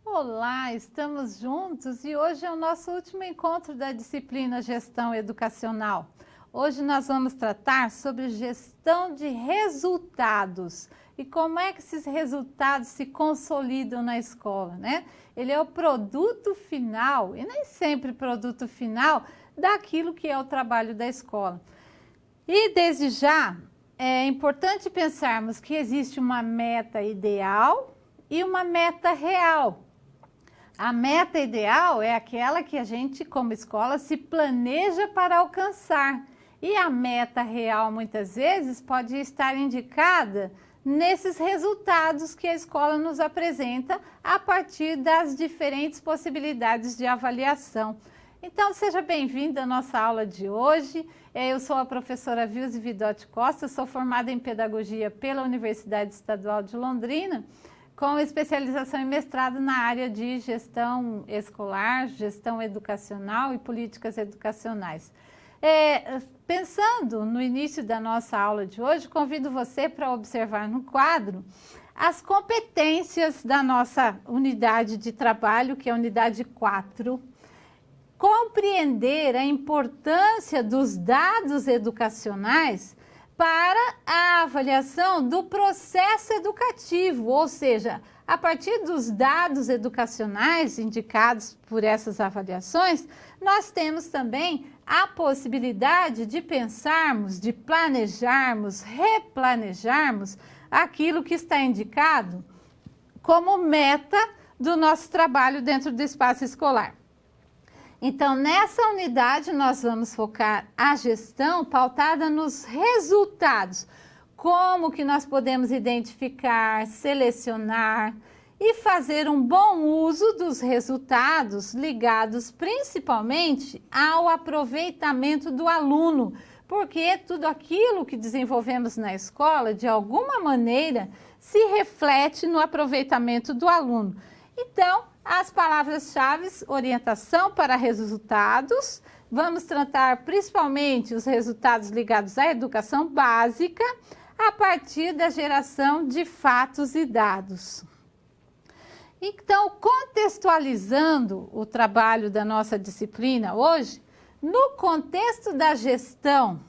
Olá, estamos juntos e hoje é o nosso último encontro da disciplina Gestão Educacional. Hoje nós vamos tratar sobre gestão de resultados e como é que esses resultados se consolidam na escola, né? Ele é o produto final, e nem sempre produto final, daquilo que é o trabalho da escola. E desde já é importante pensarmos que existe uma meta ideal e uma meta real. A meta ideal é aquela que a gente, como escola, se planeja para alcançar. E a meta real, muitas vezes, pode estar indicada nesses resultados que a escola nos apresenta a partir das diferentes possibilidades de avaliação. Então, seja bem-vindo à nossa aula de hoje. Eu sou a professora Vilze Vidotti Costa, sou formada em Pedagogia pela Universidade Estadual de Londrina, com especialização em mestrado na área de gestão escolar, gestão educacional e políticas educacionais. Pensando no início da nossa aula de hoje, convido você para observar no quadro as competências da nossa unidade de trabalho, que é a unidade 4. Compreender a importância dos dados educacionais para a avaliação do processo educativo, ou seja, a partir dos dados educacionais indicados por essas avaliações, nós temos também a possibilidade de pensarmos, de planejarmos, replanejarmos aquilo que está indicado como meta do nosso trabalho dentro do espaço escolar. Então, nessa unidade, nós vamos focar a gestão pautada nos resultados. Como que nós podemos identificar, selecionar e fazer um bom uso dos resultados ligados principalmente ao aproveitamento do aluno, porque tudo aquilo que desenvolvemos na escola, de alguma maneira, se reflete no aproveitamento do aluno. Então, as palavras-chave: orientação para resultados. Vamos tratar principalmente os resultados ligados à educação básica a partir da geração de fatos e dados. Então, contextualizando o trabalho da nossa disciplina hoje, no contexto da gestão,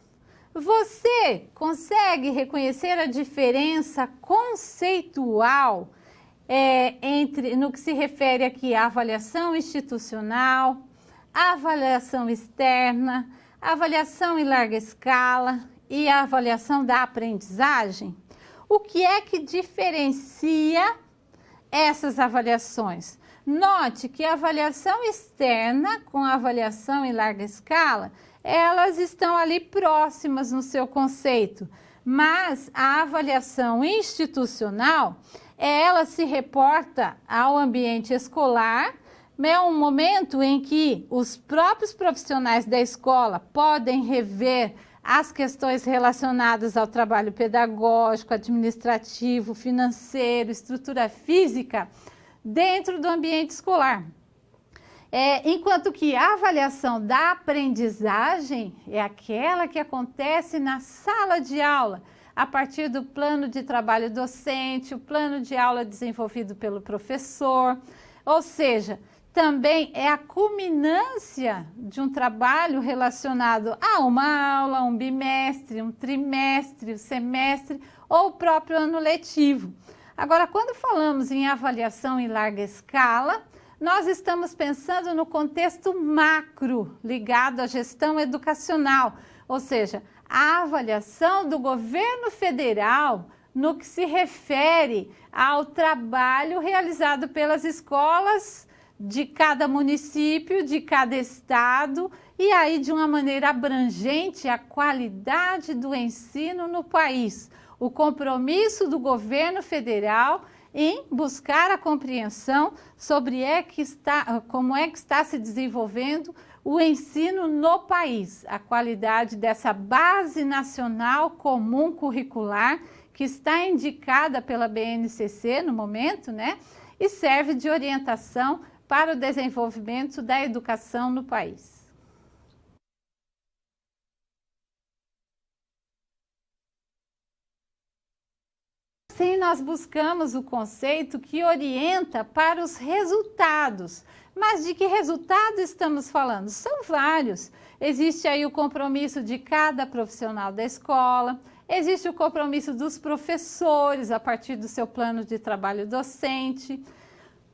você consegue reconhecer a diferença conceitual no que se refere aqui à avaliação institucional, à avaliação externa, à avaliação em larga escala e à avaliação da aprendizagem? O que é que diferencia essas avaliações? Note que a avaliação externa com a avaliação em larga escala, elas estão ali próximas no seu conceito, mas a avaliação institucional, ela se reporta ao ambiente escolar, é um momento em que os próprios profissionais da escola podem rever as questões relacionadas ao trabalho pedagógico, administrativo, financeiro, estrutura física dentro do ambiente escolar. Enquanto que a avaliação da aprendizagem é aquela que acontece na sala de aula, a partir do plano de trabalho docente, o plano de aula desenvolvido pelo professor, ou seja, também é a culminância de um trabalho relacionado a uma aula, um bimestre, um trimestre, um semestre ou o próprio ano letivo. Agora, quando falamos em avaliação em larga escala, nós estamos pensando no contexto macro ligado à gestão educacional, ou seja, a avaliação do governo federal no que se refere ao trabalho realizado pelas escolas de cada município, de cada estado, e aí de uma maneira abrangente a qualidade do ensino no país, o compromisso do governo federal em buscar a compreensão sobre como é que está se desenvolvendo o ensino no país, a qualidade dessa base nacional comum curricular que está indicada pela BNCC no momento, né? E serve de orientação para o desenvolvimento da educação no país. assim nós buscamos o conceito que orienta para os resultados. Mas de que resultado estamos falando? São vários. Existe aí o compromisso de cada profissional da escola, existe o compromisso dos professores a partir do seu plano de trabalho docente,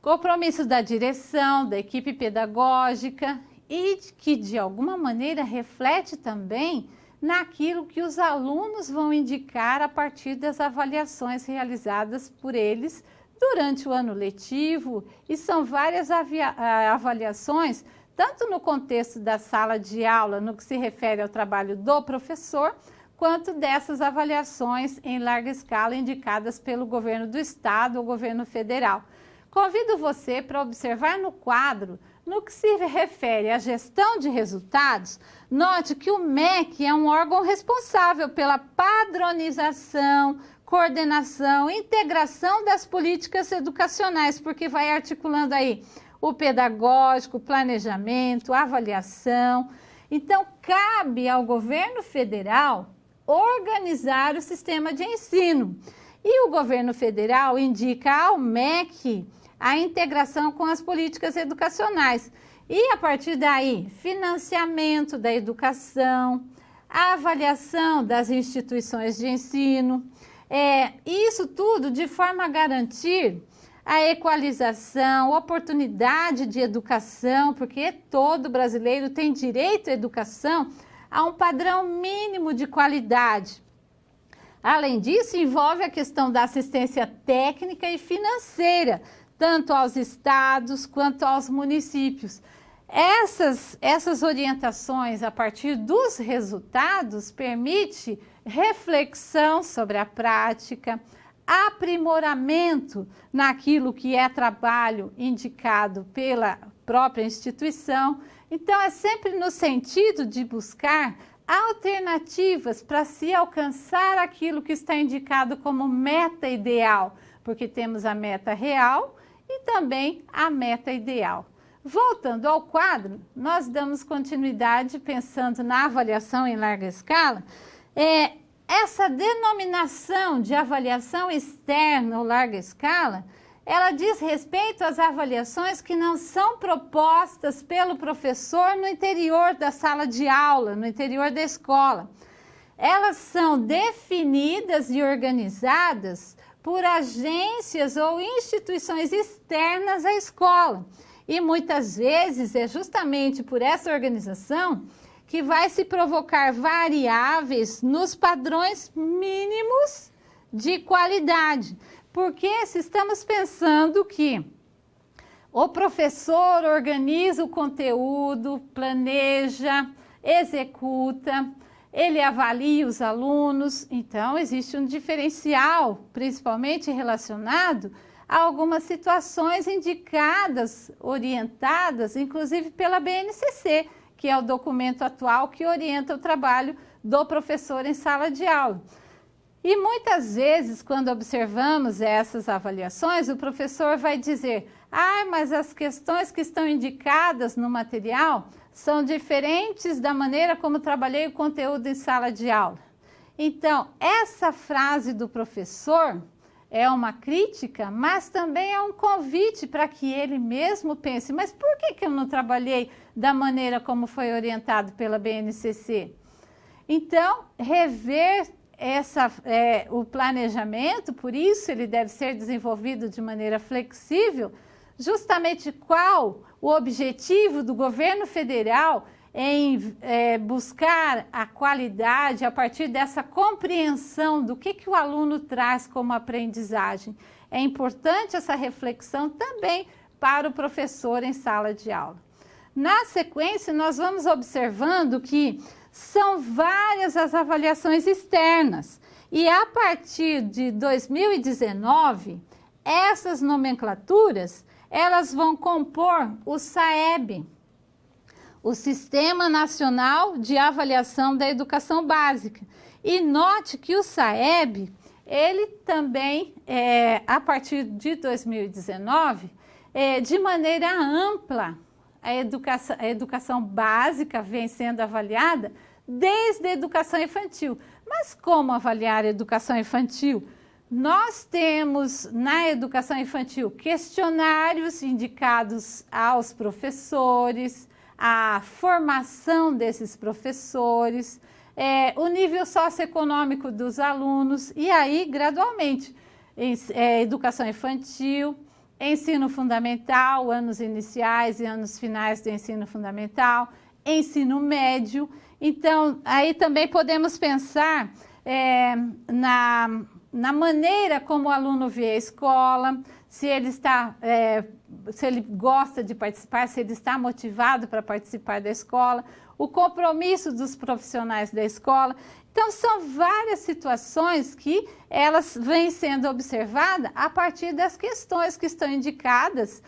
compromisso da direção, da equipe pedagógica e que de alguma maneira reflete também naquilo que os alunos vão indicar a partir das avaliações realizadas por eles durante o ano letivo, e são várias avaliações, tanto no contexto da sala de aula, no que se refere ao trabalho do professor, quanto dessas avaliações em larga escala indicadas pelo governo do estado ou governo federal. Convido você para observar no quadro, no que se refere à gestão de resultados, note que o MEC é um órgão responsável pela padronização, coordenação, integração das políticas educacionais, porque vai articulando aí o pedagógico, o planejamento, a avaliação. Então, cabe ao governo federal organizar o sistema de ensino. E o governo federal indica ao MEC a integração com as políticas educacionais. E, a partir daí, financiamento da educação, a avaliação das instituições de ensino, isso tudo de forma a garantir a equalização, oportunidade de educação, porque todo brasileiro tem direito à educação a um padrão mínimo de qualidade. Além disso, envolve a questão da assistência técnica e financeira, tanto aos estados quanto aos municípios. Essas orientações a partir dos resultados permite reflexão sobre a prática, aprimoramento naquilo que é trabalho indicado pela própria instituição. Então, é sempre no sentido de buscar alternativas para se alcançar aquilo que está indicado como meta ideal, porque temos a meta real e também a meta ideal. Voltando ao quadro, nós damos continuidade pensando na avaliação em larga escala. Essa denominação de avaliação externa ou larga escala, ela diz respeito às avaliações que não são propostas pelo professor no interior da sala de aula, no interior da escola. Elas são definidas e organizadas por agências ou instituições externas à escola. E muitas vezes é justamente por essa organização que vai se provocar variáveis nos padrões mínimos de qualidade. Porque se estamos pensando que o professor organiza o conteúdo, planeja, executa, ele avalia os alunos, então existe um diferencial, principalmente relacionado a algumas situações indicadas, orientadas, inclusive pela BNCC, que é o documento atual que orienta o trabalho do professor em sala de aula. E muitas vezes, quando observamos essas avaliações, o professor vai dizer: mas as questões que estão indicadas no material são diferentes da maneira como trabalhei o conteúdo em sala de aula. Então, essa frase do professor é uma crítica, mas também é um convite para que ele mesmo pense: mas por que eu não trabalhei da maneira como foi orientado pela BNCC? Então, rever o planejamento, por isso ele deve ser desenvolvido de maneira flexível, justamente qual o objetivo do governo federal em buscar a qualidade a partir dessa compreensão do que o aluno traz como aprendizagem. É importante essa reflexão também para o professor em sala de aula. Na sequência, nós vamos observando que são várias as avaliações externas e a partir de 2019, essas nomenclaturas elas vão compor o SAEB, o Sistema Nacional de Avaliação da Educação Básica. E note que o SAEB, ele também, a partir de 2019, de maneira ampla, a educação básica vem sendo avaliada desde a educação infantil. Mas como avaliar a educação infantil? Nós temos na educação infantil questionários indicados aos professores, a formação desses professores, o nível socioeconômico dos alunos, e aí, gradualmente, educação infantil, ensino fundamental, anos iniciais e anos finais do ensino fundamental, ensino médio. Então, aí também podemos pensar na maneira como o aluno vê a escola, se ele se ele gosta de participar, se ele está motivado para participar da escola, o compromisso dos profissionais da escola. Então, são várias situações que elas vêm sendo observadas a partir das questões que estão indicadas,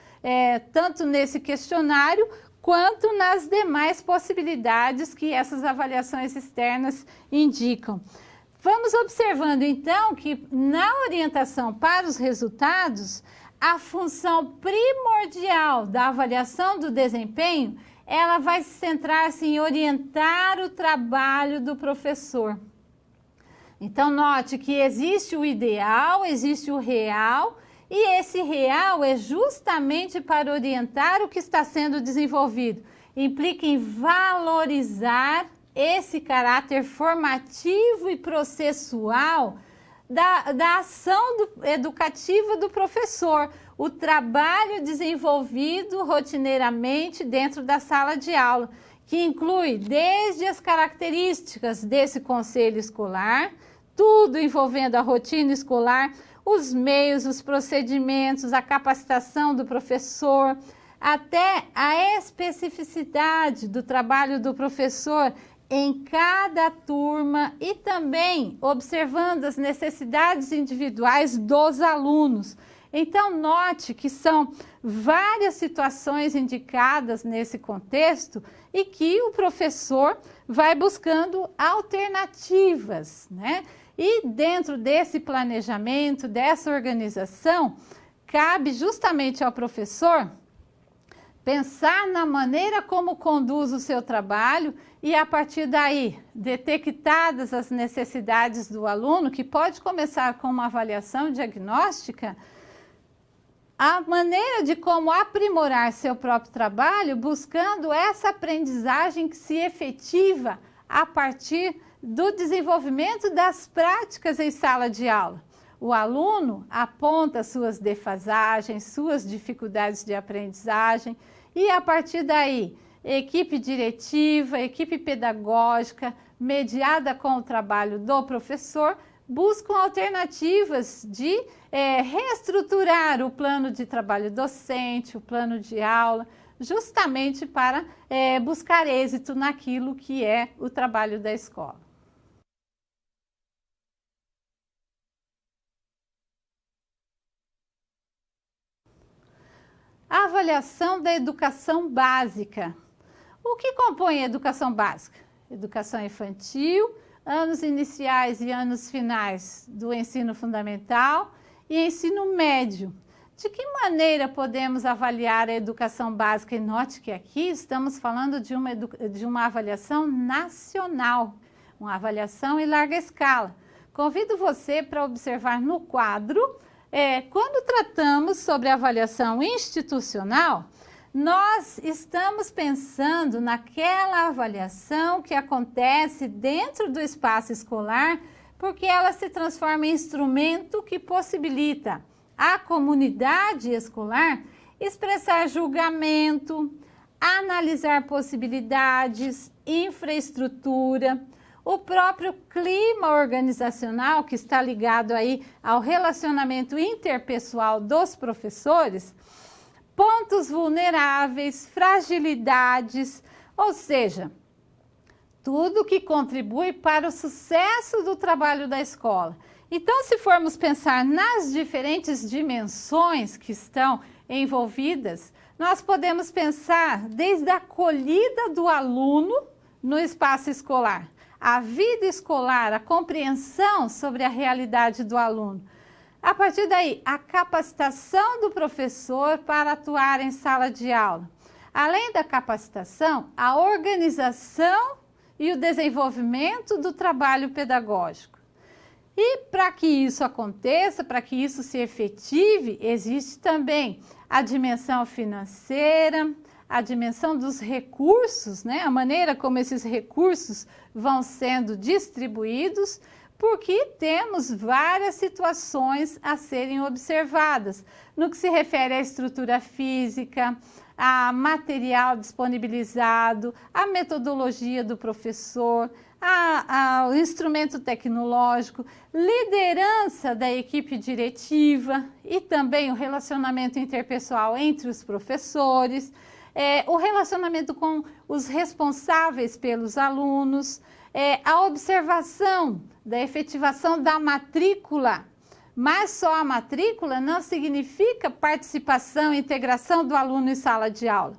tanto nesse questionário, quanto nas demais possibilidades que essas avaliações externas indicam. Vamos observando, então, que na orientação para os resultados, a função primordial da avaliação do desempenho, ela vai se centrar em orientar o trabalho do professor. Então, note que existe o ideal, existe o real, e esse real é justamente para orientar o que está sendo desenvolvido. Implica em valorizar esse caráter formativo e processual da ação educativa do professor, o trabalho desenvolvido rotineiramente dentro da sala de aula, que inclui desde as características desse conselho escolar, tudo envolvendo a rotina escolar, os meios, os procedimentos, a capacitação do professor, até a especificidade do trabalho do professor em cada turma e também observando as necessidades individuais dos alunos. Então, note que são várias situações indicadas nesse contexto e que o professor vai buscando alternativas, né? E dentro desse planejamento, dessa organização, cabe justamente ao professor pensar na maneira como conduz o seu trabalho e, a partir daí, detectadas as necessidades do aluno, que pode começar com uma avaliação diagnóstica, a maneira de como aprimorar seu próprio trabalho, buscando essa aprendizagem que se efetiva a partir do desenvolvimento das práticas em sala de aula. O aluno aponta suas defasagens, suas dificuldades de aprendizagem e, a partir daí, equipe diretiva, equipe pedagógica, mediada com o trabalho do professor, buscam alternativas de reestruturar o plano de trabalho docente, o plano de aula, justamente para buscar êxito naquilo que é o trabalho da escola. A avaliação da educação básica. O que compõe a educação básica? Educação infantil, anos iniciais e anos finais do ensino fundamental e ensino médio. De que maneira podemos avaliar a educação básica? E note que aqui estamos falando de uma avaliação nacional, uma avaliação em larga escala. Convido você para observar no quadro. Quando tratamos sobre avaliação institucional, nós estamos pensando naquela avaliação que acontece dentro do espaço escolar, porque ela se transforma em instrumento que possibilita à comunidade escolar expressar julgamento, analisar possibilidades, infraestrutura, o próprio clima organizacional que está ligado aí ao relacionamento interpessoal dos professores, pontos vulneráveis, fragilidades, ou seja, tudo que contribui para o sucesso do trabalho da escola. Então, se formos pensar nas diferentes dimensões que estão envolvidas, nós podemos pensar desde a acolhida do aluno no espaço escolar, a vida escolar, a compreensão sobre a realidade do aluno. A partir daí, a capacitação do professor para atuar em sala de aula. Além da capacitação, a organização e o desenvolvimento do trabalho pedagógico. E para que isso aconteça, para que isso se efetive, existe também a dimensão financeira, a dimensão dos recursos, né? A maneira como esses recursos vão sendo distribuídos, porque temos várias situações a serem observadas, no que se refere à estrutura física, a material disponibilizado, a metodologia do professor, ao instrumento tecnológico, liderança da equipe diretiva e também o relacionamento interpessoal entre os professores, o relacionamento com os responsáveis pelos alunos, a observação da efetivação da matrícula, mas só a matrícula não significa participação e integração do aluno em sala de aula.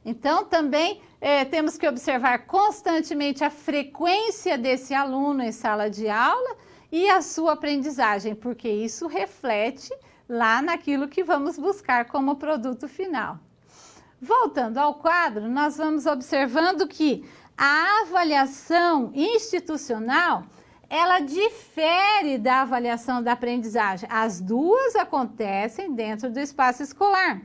Então, também temos que observar constantemente a frequência desse aluno em sala de aula e a sua aprendizagem, porque isso reflete lá naquilo que vamos buscar como produto final. Voltando ao quadro, nós vamos observando que a avaliação institucional, ela difere da avaliação da aprendizagem. As duas acontecem dentro do espaço escolar.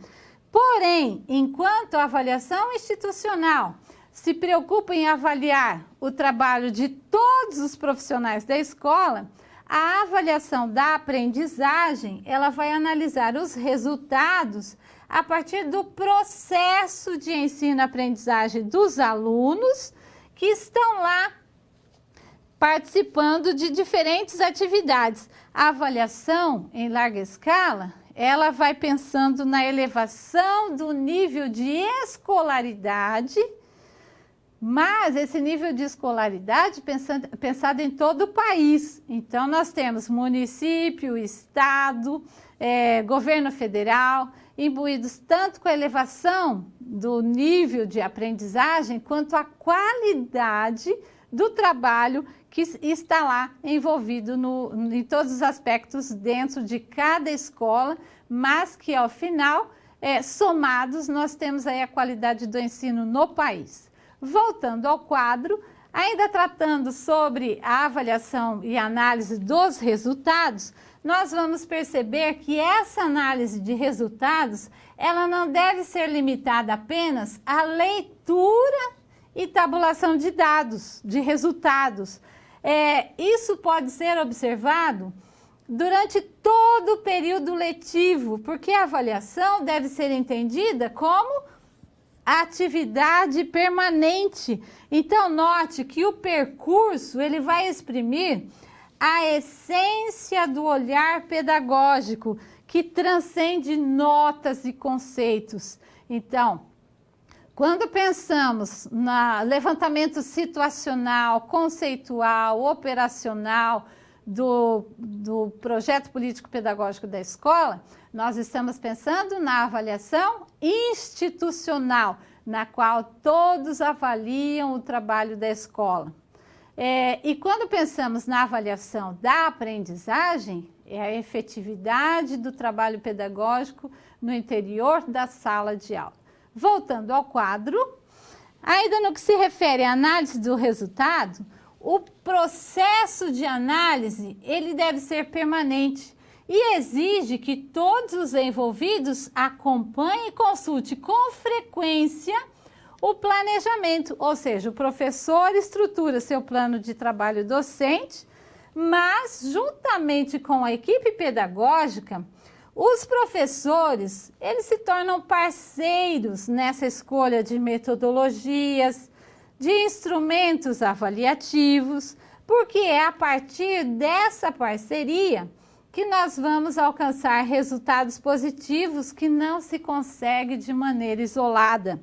Porém, enquanto a avaliação institucional se preocupa em avaliar o trabalho de todos os profissionais da escola, a avaliação da aprendizagem, ela vai analisar os resultados a partir do processo de ensino-aprendizagem dos alunos que estão lá participando de diferentes atividades. A avaliação em larga escala, ela vai pensando na elevação do nível de escolaridade, mas esse nível de escolaridade pensado em todo o país. Então, nós temos município, estado, governo federal, imbuídos tanto com a elevação do nível de aprendizagem, quanto a qualidade do trabalho que está lá envolvido em todos os aspectos dentro de cada escola, mas que ao final, somados, nós temos aí a qualidade do ensino no país. Voltando ao quadro, ainda tratando sobre a avaliação e análise dos resultados, nós vamos perceber que essa análise de resultados, ela não deve ser limitada apenas à leitura e tabulação de dados, de resultados. Isso pode ser observado durante todo o período letivo, porque a avaliação deve ser entendida como atividade permanente. Então, note que o percurso, ele vai exprimir a essência do olhar pedagógico, que transcende notas e conceitos. Então, quando pensamos no levantamento situacional, conceitual, operacional do projeto político-pedagógico da escola, nós estamos pensando na avaliação institucional, na qual todos avaliam o trabalho da escola. E quando pensamos na avaliação da aprendizagem, é a efetividade do trabalho pedagógico no interior da sala de aula. Voltando ao quadro, ainda no que se refere à análise do resultado, o processo de análise, ele deve ser permanente e exige que todos os envolvidos acompanhem e consultem com frequência o planejamento, ou seja, o professor estrutura seu plano de trabalho docente, mas juntamente com a equipe pedagógica, os professores, eles se tornam parceiros nessa escolha de metodologias, de instrumentos avaliativos, porque é a partir dessa parceria que nós vamos alcançar resultados positivos que não se consegue de maneira isolada.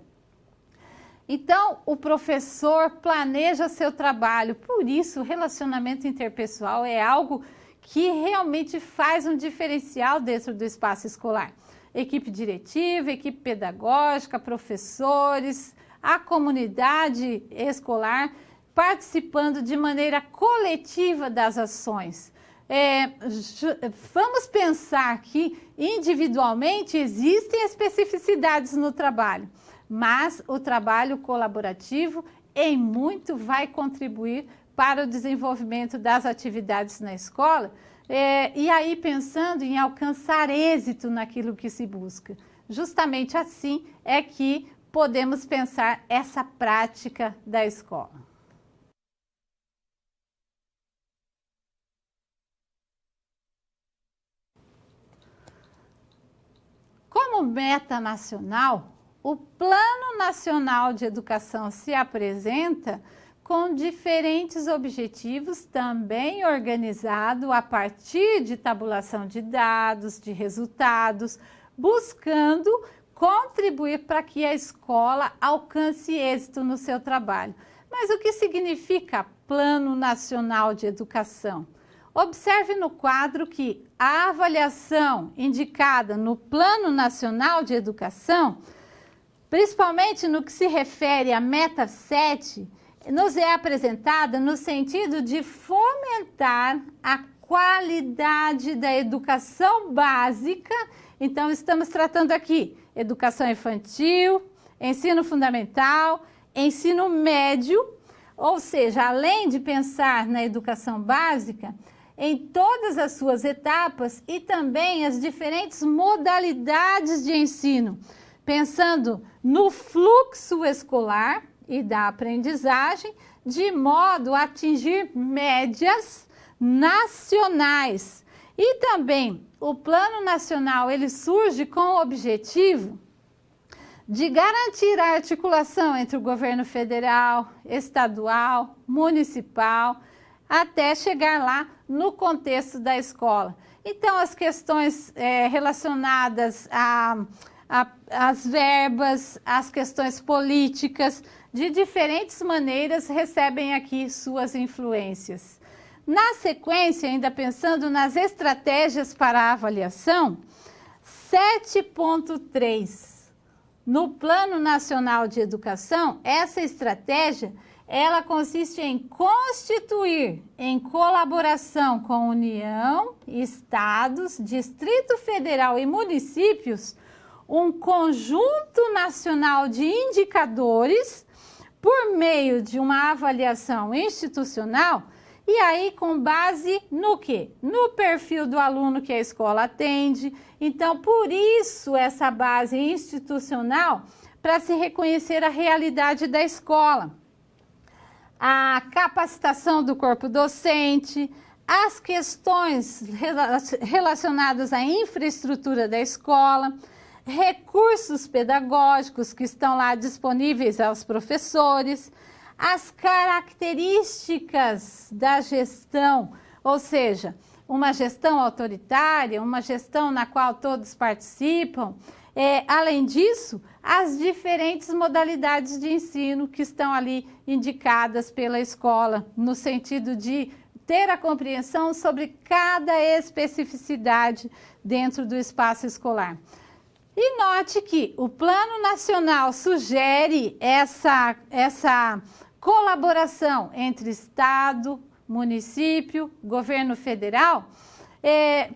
Então, o professor planeja seu trabalho, por isso o relacionamento interpessoal é algo que realmente faz um diferencial dentro do espaço escolar. Equipe diretiva, equipe pedagógica, professores, a comunidade escolar participando de maneira coletiva das ações. Vamos pensar que individualmente existem especificidades no trabalho, mas o trabalho colaborativo em muito vai contribuir para o desenvolvimento das atividades na escola, e aí pensando em alcançar êxito naquilo que se busca. Justamente assim é que podemos pensar essa prática da escola. Como meta nacional, o Plano Nacional de Educação se apresenta com diferentes objetivos, também organizado a partir de tabulação de dados, de resultados, buscando contribuir para que a escola alcance êxito no seu trabalho. Mas o que significa Plano Nacional de Educação? Observe no quadro que a avaliação indicada no Plano Nacional de Educação, principalmente no que se refere à meta 7, nos é apresentada no sentido de fomentar a qualidade da educação básica. Então, estamos tratando aqui educação infantil, ensino fundamental, ensino médio, ou seja, além de pensar na educação básica, em todas as suas etapas e também as diferentes modalidades de ensino, pensando no fluxo escolar e da aprendizagem, de modo a atingir médias nacionais. E também o Plano Nacional, ele surge com o objetivo de garantir a articulação entre o governo federal, estadual, municipal, até chegar lá no contexto da escola. Então, as questões relacionadas às verbas, as questões políticas, de diferentes maneiras, recebem aqui suas influências. Na sequência, ainda pensando nas estratégias para a avaliação, 7.3. No Plano Nacional de Educação, essa estratégia ela consiste em constituir, em colaboração com União, Estados, Distrito Federal e municípios, um conjunto nacional de indicadores por meio de uma avaliação institucional, e aí com base no quê? No perfil do aluno que a escola atende. Então, por isso essa base institucional, para se reconhecer a realidade da escola. A capacitação do corpo docente, as questões relacionadas à infraestrutura da escola, recursos pedagógicos que estão lá disponíveis aos professores, as características da gestão, ou seja, uma gestão autoritária, uma gestão na qual todos participam. Além disso, as diferentes modalidades de ensino que estão ali indicadas pela escola, no sentido de ter a compreensão sobre cada especificidade dentro do espaço escolar. E note que o Plano Nacional sugere essa colaboração entre Estado, município, governo federal,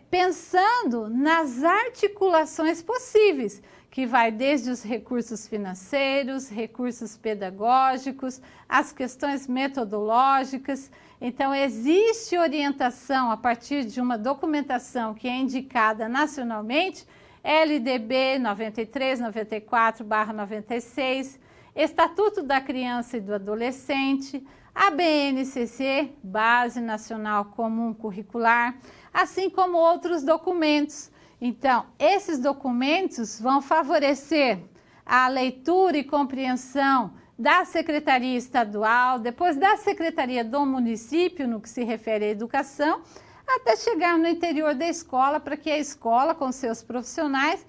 pensando nas articulações possíveis, que vai desde os recursos financeiros, recursos pedagógicos, as questões metodológicas. Então, existe orientação a partir de uma documentação que é indicada nacionalmente, LDB 93/94/96, Estatuto da Criança e do Adolescente, a BNCC, Base Nacional Comum Curricular, assim como outros documentos. Então, esses documentos vão favorecer a leitura e compreensão da Secretaria Estadual, depois da Secretaria do Município, no que se refere à educação, até chegar no interior da escola, para que a escola, com seus profissionais,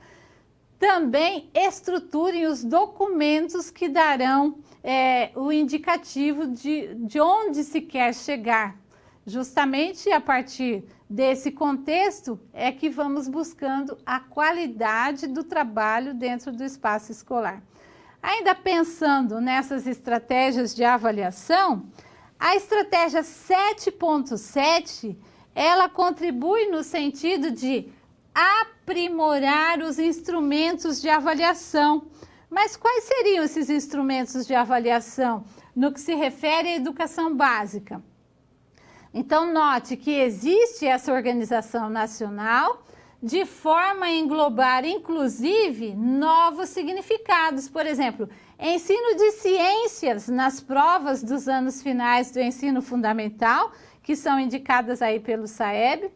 também estruturem os documentos que darão o indicativo de onde se quer chegar. Justamente a partir desse contexto é que vamos buscando a qualidade do trabalho dentro do espaço escolar. Ainda pensando nessas estratégias de avaliação, a estratégia 7.7, ela contribui no sentido de aprimorar os instrumentos de avaliação. Mas quais seriam esses instrumentos de avaliação no que se refere à educação básica? Então, note que existe essa organização nacional de forma a englobar, inclusive, novos significados. Por exemplo, ensino de ciências nas provas dos anos finais do ensino fundamental, que são indicadas aí pelo SAEB,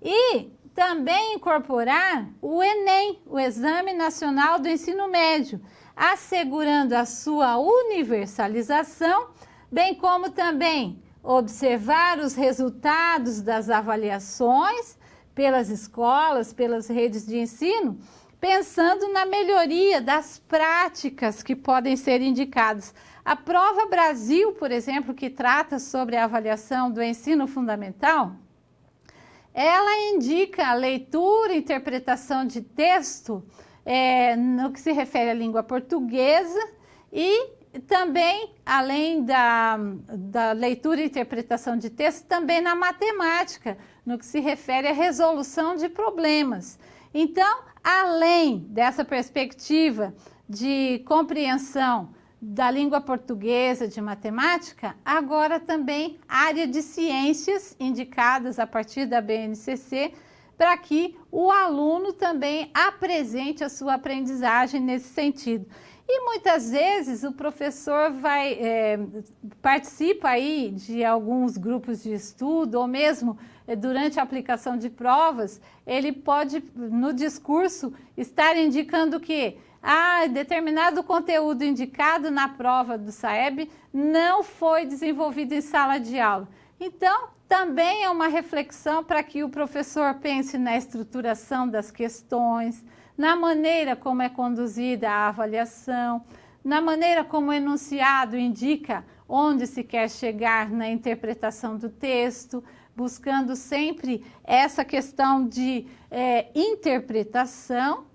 e também incorporar o Enem, o Exame Nacional do Ensino Médio, assegurando a sua universalização, bem como também observar os resultados das avaliações pelas escolas, pelas redes de ensino, pensando na melhoria das práticas que podem ser indicadas. A Prova Brasil, por exemplo, que trata sobre a avaliação do ensino fundamental, ela indica a leitura e interpretação de texto no que se refere à língua portuguesa e também, além da leitura e interpretação de texto, também na matemática, no que se refere à resolução de problemas. Então, além dessa perspectiva de compreensão da língua portuguesa, de matemática, agora também área de ciências indicadas a partir da BNCC, para que o aluno também apresente a sua aprendizagem nesse sentido. E muitas vezes o professor participa aí de alguns grupos de estudo, ou mesmo durante a aplicação de provas, ele pode, no discurso, estar indicando que determinado conteúdo indicado na prova do SAEB não foi desenvolvido em sala de aula. Então, também é uma reflexão para que o professor pense na estruturação das questões, na maneira como é conduzida a avaliação, na maneira como o enunciado indica onde se quer chegar na interpretação do texto, buscando sempre essa questão de interpretação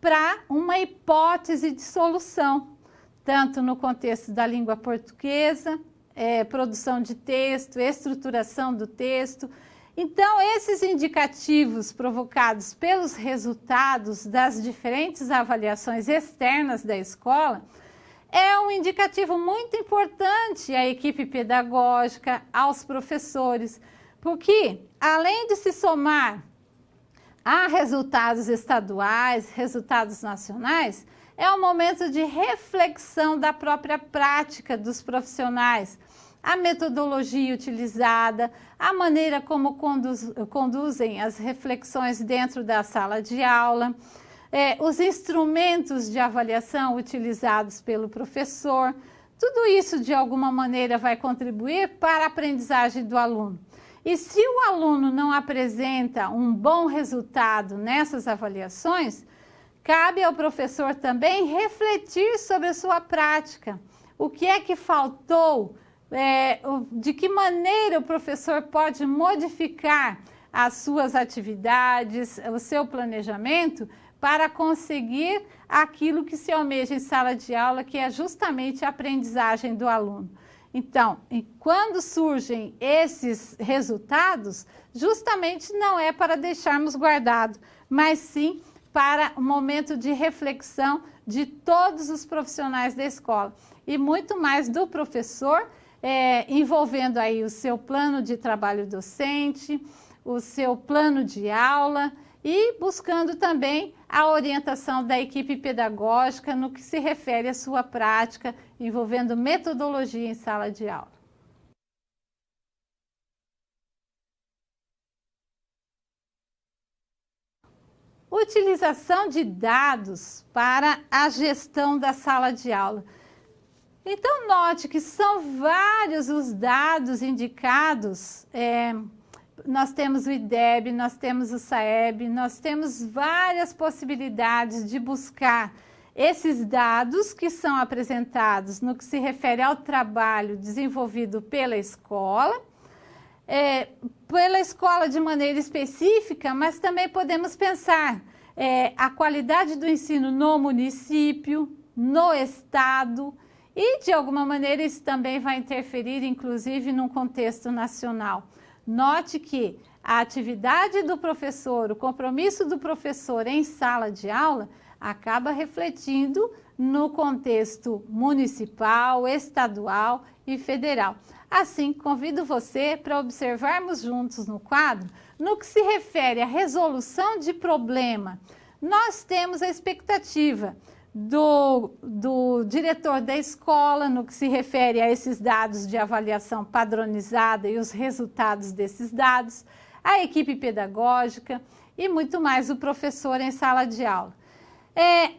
para uma hipótese de solução, tanto no contexto da língua portuguesa, produção de texto, estruturação do texto. Então, esses indicativos provocados pelos resultados das diferentes avaliações externas da escola é um indicativo muito importante à equipe pedagógica, aos professores, porque, além de se somar a resultados estaduais, resultados nacionais, é um momento de reflexão da própria prática dos profissionais, a metodologia utilizada, a maneira como conduzem as reflexões dentro da sala de aula, os instrumentos de avaliação utilizados pelo professor. Tudo isso, de alguma maneira, vai contribuir para a aprendizagem do aluno. E se o aluno não apresenta um bom resultado nessas avaliações, cabe ao professor também refletir sobre a sua prática. O que é que faltou? De que maneira o professor pode modificar as suas atividades, o seu planejamento, para conseguir aquilo que se almeja em sala de aula, que é justamente a aprendizagem do aluno. Então, quando surgem esses resultados, justamente não é para deixarmos guardado, mas sim para um momento de reflexão de todos os profissionais da escola e muito mais do professor, envolvendo aí o seu plano de trabalho docente, o seu plano de aula e buscando também a orientação da equipe pedagógica no que se refere à sua prática, envolvendo metodologia em sala de aula. Utilização de dados para a gestão da sala de aula. Então, note que são vários os dados indicados. Nós temos o IDEB, nós temos o SAEB, nós temos várias possibilidades de buscar esses dados que são apresentados no que se refere ao trabalho desenvolvido pela escola de maneira específica, mas também podemos pensar a qualidade do ensino no município, no estado, e de alguma maneira isso também vai interferir, inclusive, num contexto nacional. Note que a atividade do professor, o compromisso do professor em sala de aula, acaba refletindo no contexto municipal, estadual e federal. Assim, convido você para observarmos juntos no quadro, no que se refere à resolução de problema. Nós temos a expectativa do diretor da escola, no que se refere a esses dados de avaliação padronizada e os resultados desses dados, a equipe pedagógica e muito mais o professor em sala de aula.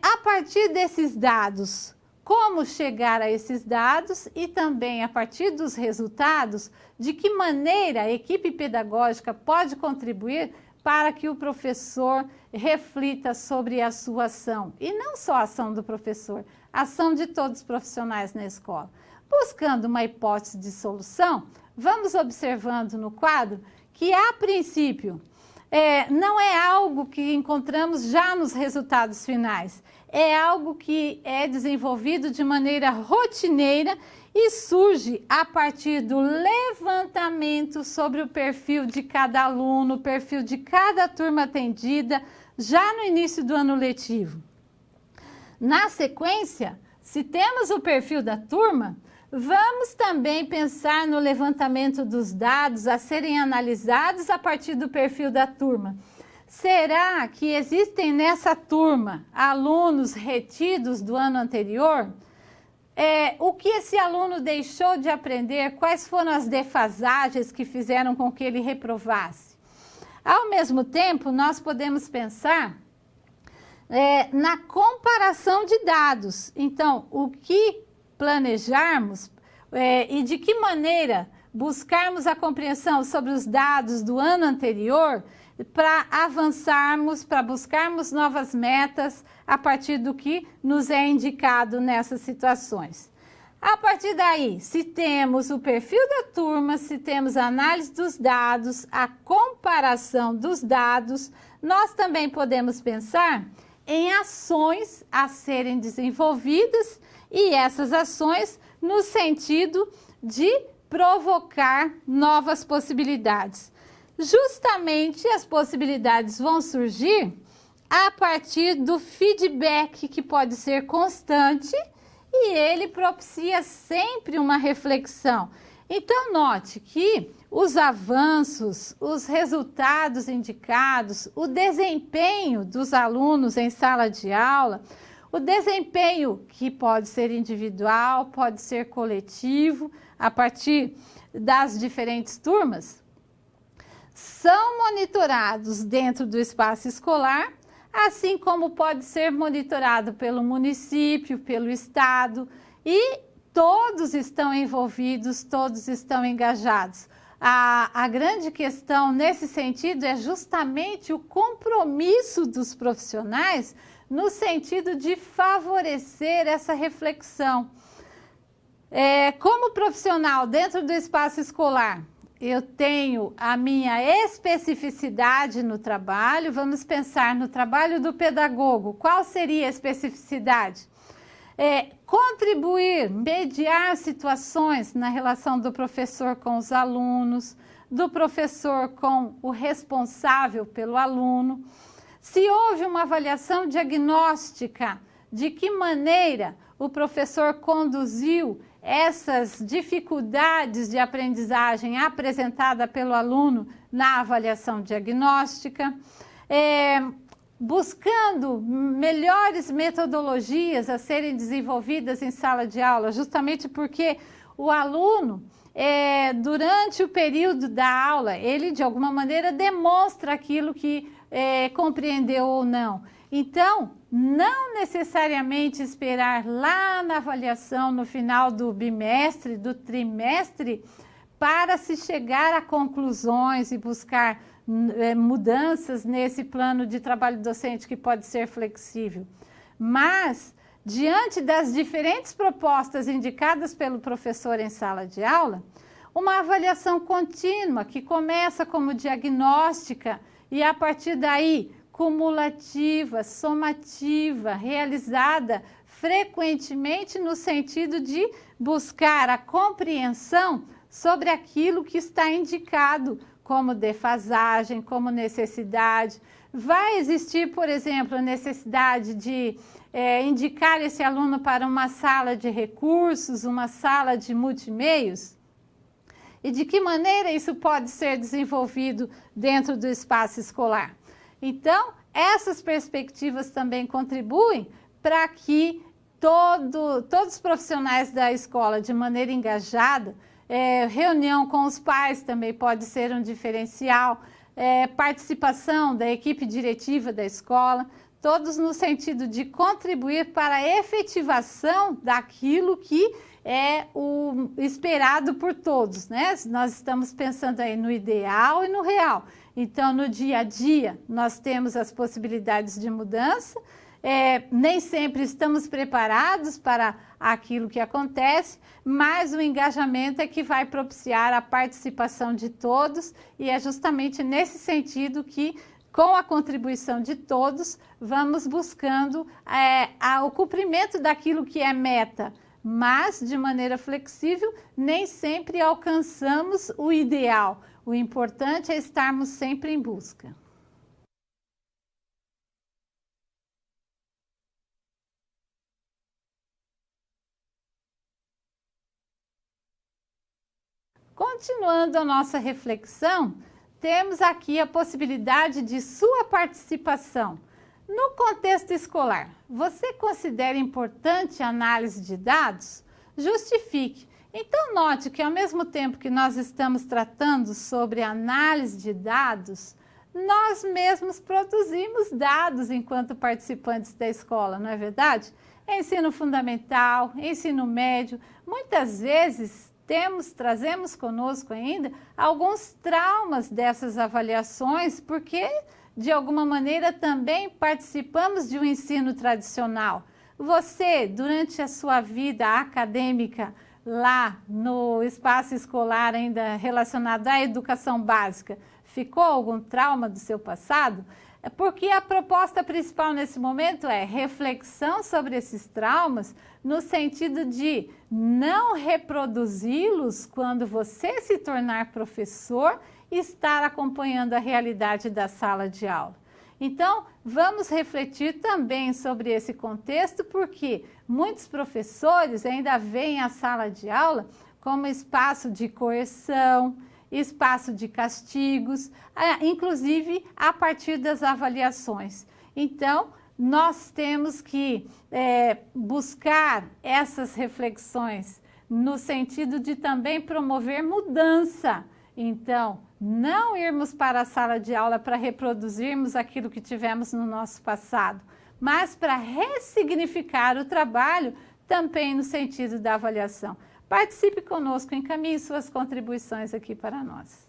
A partir desses dados, como chegar a esses dados e também a partir dos resultados, de que maneira a equipe pedagógica pode contribuir para que o professor reflita sobre a sua ação. E não só a ação do professor, a ação de todos os profissionais na escola. Buscando uma hipótese de solução, vamos observando no quadro que, a princípio, não é algo que encontramos já nos resultados finais. É algo que é desenvolvido de maneira rotineira e surge a partir do levantamento sobre o perfil de cada aluno, o perfil de cada turma atendida, já no início do ano letivo. Na sequência, se temos o perfil da turma, vamos também pensar no levantamento dos dados a serem analisados a partir do perfil da turma. Será que existem nessa turma alunos retidos do ano anterior? O que esse aluno deixou de aprender? Quais foram as defasagens que fizeram com que ele reprovasse? Ao mesmo tempo, nós podemos pensar na comparação de dados. Então, o que planejarmos e de que maneira buscarmos a compreensão sobre os dados do ano anterior para avançarmos, para buscarmos novas metas a partir do que nos é indicado nessas situações. A partir daí, se temos o perfil da turma, se temos a análise dos dados, a comparação dos dados, nós também podemos pensar em ações a serem desenvolvidas e essas ações no sentido de provocar novas possibilidades. Justamente as possibilidades vão surgir a partir do feedback que pode ser constante e ele propicia sempre uma reflexão. Então, note que os avanços, os resultados indicados, o desempenho dos alunos em sala de aula, o desempenho que pode ser individual, pode ser coletivo, a partir das diferentes turmas, são monitorados dentro do espaço escolar, assim como pode ser monitorado pelo município, pelo estado, e todos estão envolvidos, todos estão engajados. A grande questão nesse sentido é justamente o compromisso dos profissionais no sentido de favorecer essa reflexão. Como profissional dentro do espaço escolar, eu tenho a minha especificidade no trabalho. Vamos pensar no trabalho do pedagogo. Qual seria a especificidade? Contribuir, mediar situações na relação do professor com os alunos, do professor com o responsável pelo aluno. Se houve uma avaliação diagnóstica, de que maneira o professor conduziu essas dificuldades de aprendizagem apresentada pelo aluno na avaliação diagnóstica, buscando melhores metodologias a serem desenvolvidas em sala de aula, justamente porque o aluno, durante o período da aula, ele de alguma maneira demonstra aquilo que compreendeu ou não. Então, não necessariamente esperar lá na avaliação, no final do bimestre, do trimestre, para se chegar a conclusões e buscar mudanças nesse plano de trabalho docente que pode ser flexível. Mas, diante das diferentes propostas indicadas pelo professor em sala de aula, uma avaliação contínua que começa como diagnóstica e a partir daí cumulativa, somativa, realizada frequentemente no sentido de buscar a compreensão sobre aquilo que está indicado como defasagem, como necessidade, Vai existir, por exemplo, a necessidade de indicar esse aluno para uma sala de recursos, uma sala de multimeios? E de que maneira isso pode ser desenvolvido dentro do espaço escolar? Então, essas perspectivas também contribuem para que todos os profissionais da escola, de maneira engajada, reunião com os pais também pode ser um diferencial, participação da equipe diretiva da escola, todos no sentido de contribuir para a efetivação daquilo que é o esperado por todos, né? Nós estamos pensando aí no ideal e no real. Então, no dia a dia, nós temos as possibilidades de mudança, nem sempre estamos preparados para aquilo que acontece, mas o engajamento é que vai propiciar a participação de todos, e é justamente nesse sentido que, com a contribuição de todos, vamos buscando o cumprimento daquilo que é meta, mas de maneira flexível, nem sempre alcançamos o ideal. O importante é estarmos sempre em busca. Continuando a nossa reflexão, temos aqui a possibilidade de sua participação. No contexto escolar, você considera importante a análise de dados? Justifique. Então, note que ao mesmo tempo que nós estamos tratando sobre análise de dados, nós mesmos produzimos dados enquanto participantes da escola, não é verdade? Ensino fundamental, ensino médio, muitas vezes trazemos conosco ainda alguns traumas dessas avaliações, porque de alguma maneira também participamos de um ensino tradicional. Você, durante a sua vida acadêmica, lá no espaço escolar ainda relacionado à educação básica, ficou algum trauma do seu passado? Porque a proposta principal nesse momento é reflexão sobre esses traumas, no sentido de não reproduzi-los quando você se tornar professor e estar acompanhando a realidade da sala de aula. Então, vamos refletir também sobre esse contexto, porque muitos professores ainda veem a sala de aula como espaço de coerção, espaço de castigos, inclusive a partir das avaliações. Então, nós temos que buscar essas reflexões no sentido de também promover mudança. Então, não irmos para a sala de aula para reproduzirmos aquilo que tivemos no nosso passado, mas para ressignificar o trabalho também no sentido da avaliação. Participe conosco, encaminhe suas contribuições aqui para nós.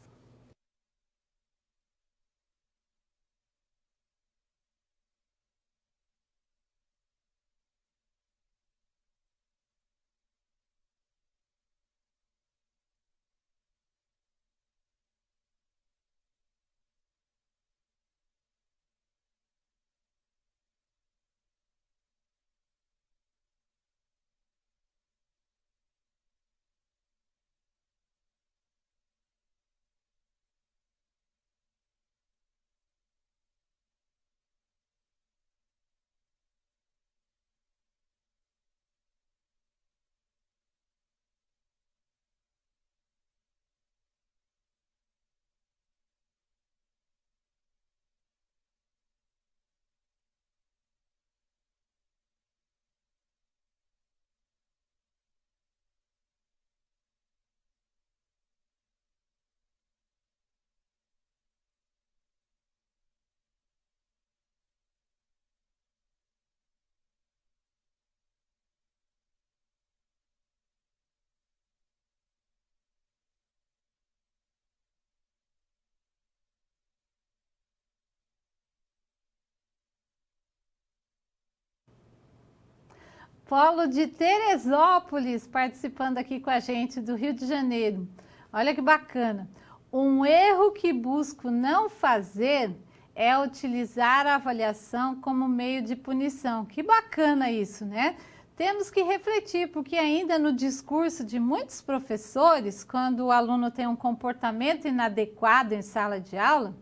Polo de Teresópolis, participando aqui com a gente do Rio de Janeiro. Olha que bacana. Um erro que busco não fazer é utilizar a avaliação como meio de punição. Que bacana isso, né? Temos que refletir, porque ainda no discurso de muitos professores, quando o aluno tem um comportamento inadequado em sala de aula,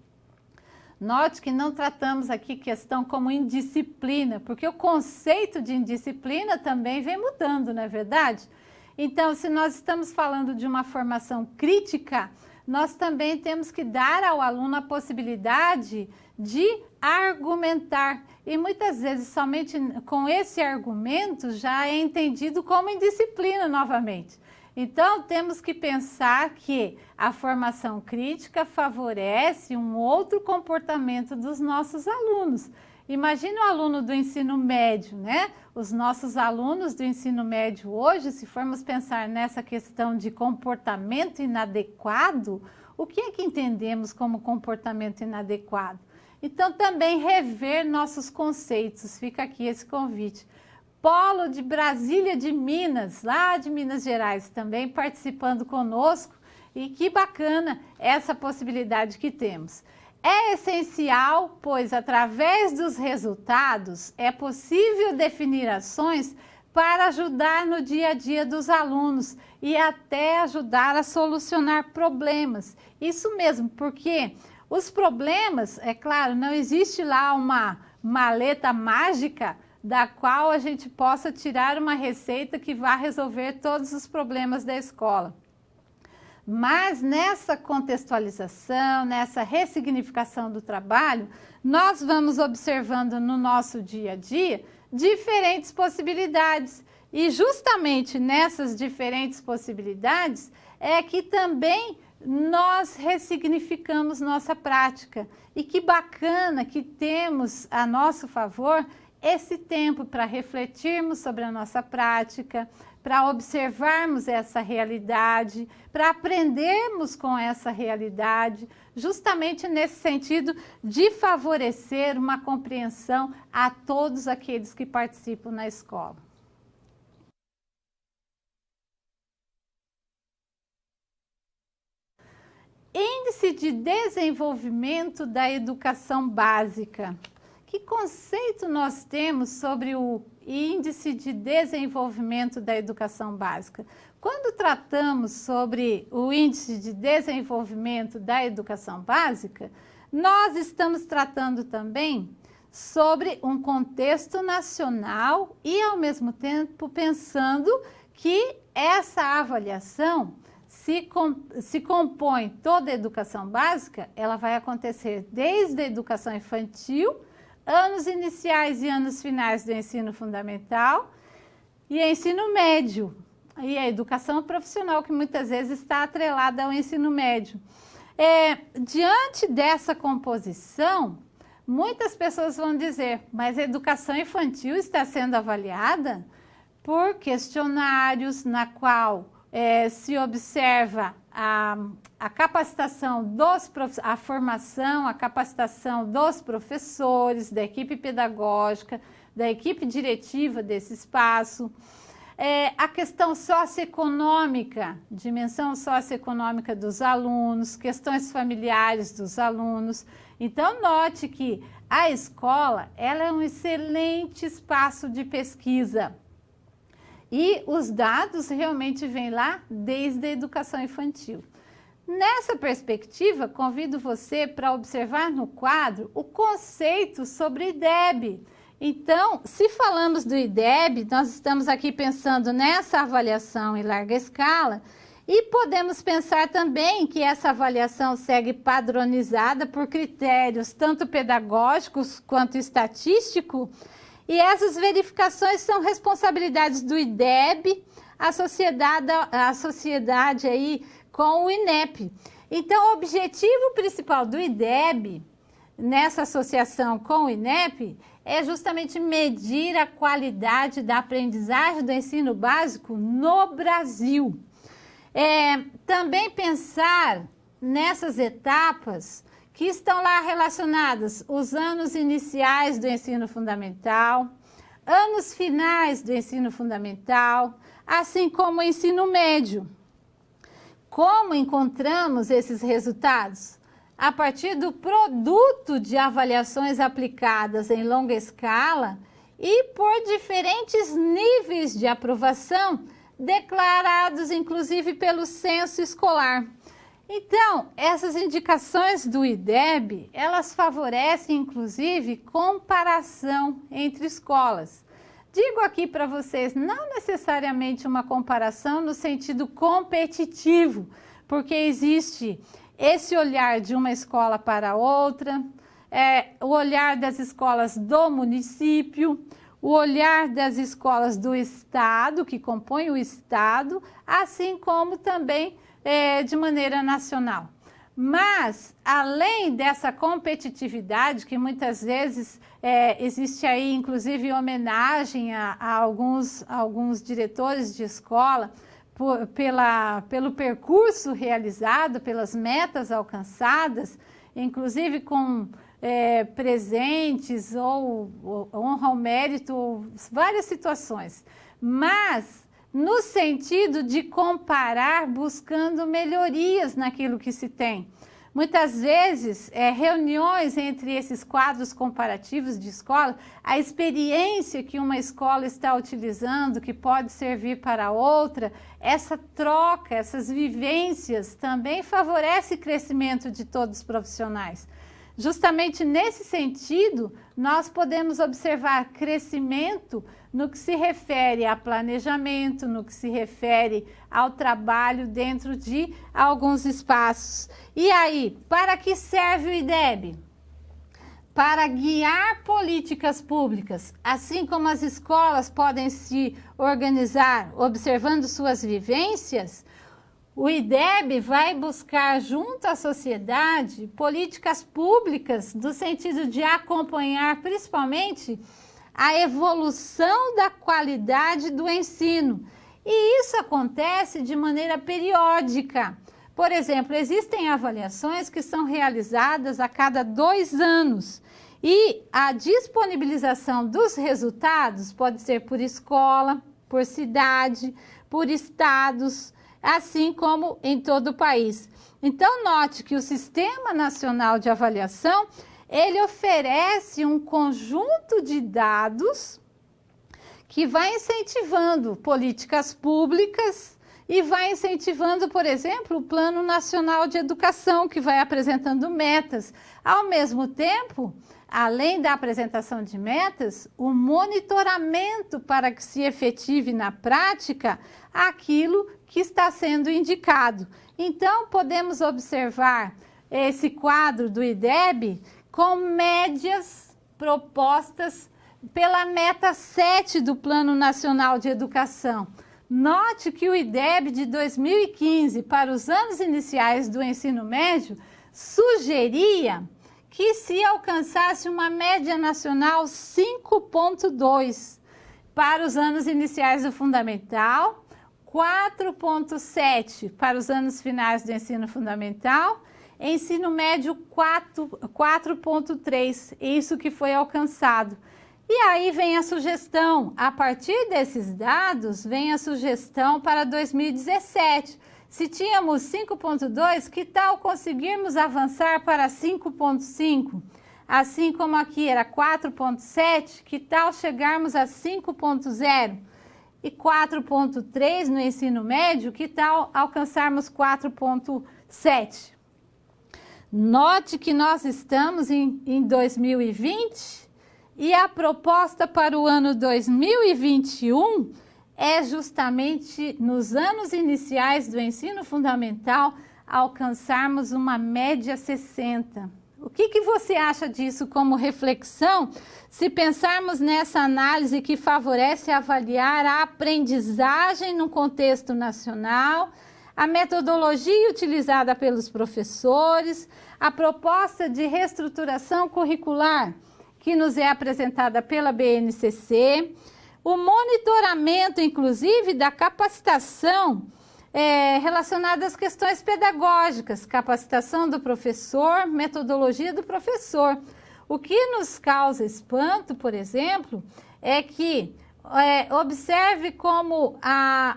Note que não tratamos aqui questão como indisciplina, porque o conceito de indisciplina também vem mudando, não é verdade? Então, se nós estamos falando de uma formação crítica, nós também temos que dar ao aluno a possibilidade de argumentar. E muitas vezes, somente com esse argumento, já é entendido como indisciplina novamente. Então, temos que pensar que a formação crítica favorece um outro comportamento dos nossos alunos. Imagine o aluno do ensino médio, né? Os nossos alunos do ensino médio hoje, se formos pensar nessa questão de comportamento inadequado, o que é que entendemos como comportamento inadequado? Então, também rever nossos conceitos. Fica aqui esse convite. Polo de Brasília de Minas, lá de Minas Gerais, também participando conosco. E que bacana essa possibilidade que temos. É essencial, pois através dos resultados é possível definir ações para ajudar no dia a dia dos alunos e até ajudar a solucionar problemas. Isso mesmo, porque os problemas, é claro, não existe lá uma maleta mágica da qual a gente possa tirar uma receita que vá resolver todos os problemas da escola. Mas nessa contextualização, nessa ressignificação do trabalho, nós vamos observando no nosso dia a dia diferentes possibilidades. E justamente nessas diferentes possibilidades é que também nós ressignificamos nossa prática. E que bacana que temos a nosso favor esse tempo para refletirmos sobre a nossa prática, para observarmos essa realidade, para aprendermos com essa realidade, justamente nesse sentido de favorecer uma compreensão a todos aqueles que participam na escola. Índice de Desenvolvimento da Educação Básica. Que conceito nós temos sobre o Índice de Desenvolvimento da Educação Básica? Quando tratamos sobre o Índice de Desenvolvimento da Educação Básica, nós estamos tratando também sobre um contexto nacional e, ao mesmo tempo, pensando que essa avaliação se compõe toda a educação básica, ela vai acontecer desde a educação infantil, anos iniciais e anos finais do ensino fundamental e ensino médio. E a educação profissional, que muitas vezes está atrelada ao ensino médio. Diante dessa composição, muitas pessoas vão dizer, mas a educação infantil está sendo avaliada por questionários na qual se observa a capacitação a formação, a capacitação dos professores, da equipe pedagógica, da equipe diretiva desse espaço, a questão socioeconômica, dimensão socioeconômica dos alunos, questões familiares dos alunos. Então, note que a escola ela é um excelente espaço de pesquisa. E os dados realmente vêm lá desde a educação infantil. Nessa perspectiva, convido você para observar no quadro o conceito sobre IDEB. Então, se falamos do IDEB, nós estamos aqui pensando nessa avaliação em larga escala e podemos pensar também que essa avaliação segue padronizada por critérios tanto pedagógicos quanto estatísticos. E essas verificações são responsabilidades do IDEB, associada aí com o INEP. Então, o objetivo principal do IDEB, nessa associação com o INEP, é justamente medir a qualidade da aprendizagem do ensino básico no Brasil. Também pensar nessas etapas que estão lá relacionadas os anos iniciais do ensino fundamental, anos finais do ensino fundamental, assim como o ensino médio. Como encontramos esses resultados? A partir do produto de avaliações aplicadas em longa escala e por diferentes níveis de aprovação, declarados inclusive pelo censo escolar. Então, essas indicações do IDEB, elas favorecem, inclusive, comparação entre escolas. Digo aqui para vocês, não necessariamente uma comparação no sentido competitivo, porque existe esse olhar de uma escola para outra, o olhar das escolas do município, o olhar das escolas do estado, que compõem o estado, assim como também de maneira nacional. Mas, além dessa competitividade, que muitas vezes existe aí, inclusive, homenagem a alguns diretores de escola, pelo percurso realizado, pelas metas alcançadas, inclusive com presentes ou honra ao mérito, ou várias situações. Mas no sentido de comparar, buscando melhorias naquilo que se tem. Muitas vezes, reuniões entre esses quadros comparativos de escola, a experiência que uma escola está utilizando, que pode servir para outra, essa troca, essas vivências também favorece o crescimento de todos os profissionais. Justamente nesse sentido, nós podemos observar crescimento no que se refere a planejamento, no que se refere ao trabalho dentro de alguns espaços. E aí, para que serve o IDEB? Para guiar políticas públicas, assim como as escolas podem se organizar observando suas vivências, o IDEB vai buscar junto à sociedade políticas públicas no sentido de acompanhar principalmente a evolução da qualidade do ensino. E isso acontece de maneira periódica. Por exemplo, existem avaliações que são realizadas a cada 2 anos e a disponibilização dos resultados pode ser por escola, por cidade, por estados, assim como em todo o país. Então, note que o Sistema Nacional de Avaliação, ele oferece um conjunto de dados que vai incentivando políticas públicas e vai incentivando, por exemplo, o Plano Nacional de Educação, que vai apresentando metas. Ao mesmo tempo, além da apresentação de metas, o monitoramento para que se efetive na prática aquilo que está sendo indicado. Então, podemos observar esse quadro do IDEB com médias propostas pela meta 7 do Plano Nacional de Educação. Note que o IDEB de 2015 para os anos iniciais do ensino médio sugeria que se alcançasse uma média nacional 5,2 para os anos iniciais do fundamental, 4,7 para os anos finais do ensino fundamental, ensino médio 4,3, isso que foi alcançado. E aí vem a sugestão, a partir desses dados, vem a sugestão para 2017. Se tínhamos 5,2, que tal conseguirmos avançar para 5,5? Assim como aqui era 4,7, que tal chegarmos a 5,0? E 4,3 no ensino médio, que tal alcançarmos 4,7? Note que nós estamos em 2020 e a proposta para o ano 2021 é justamente nos anos iniciais do ensino fundamental alcançarmos uma média 60. O que você acha disso como reflexão, se pensarmos nessa análise que favorece avaliar a aprendizagem no contexto nacional, a metodologia utilizada pelos professores, a proposta de reestruturação curricular que nos é apresentada pela BNCC, o monitoramento, inclusive, da capacitação relacionada às questões pedagógicas, capacitação do professor, metodologia do professor. O que nos causa espanto, por exemplo, é que observe como,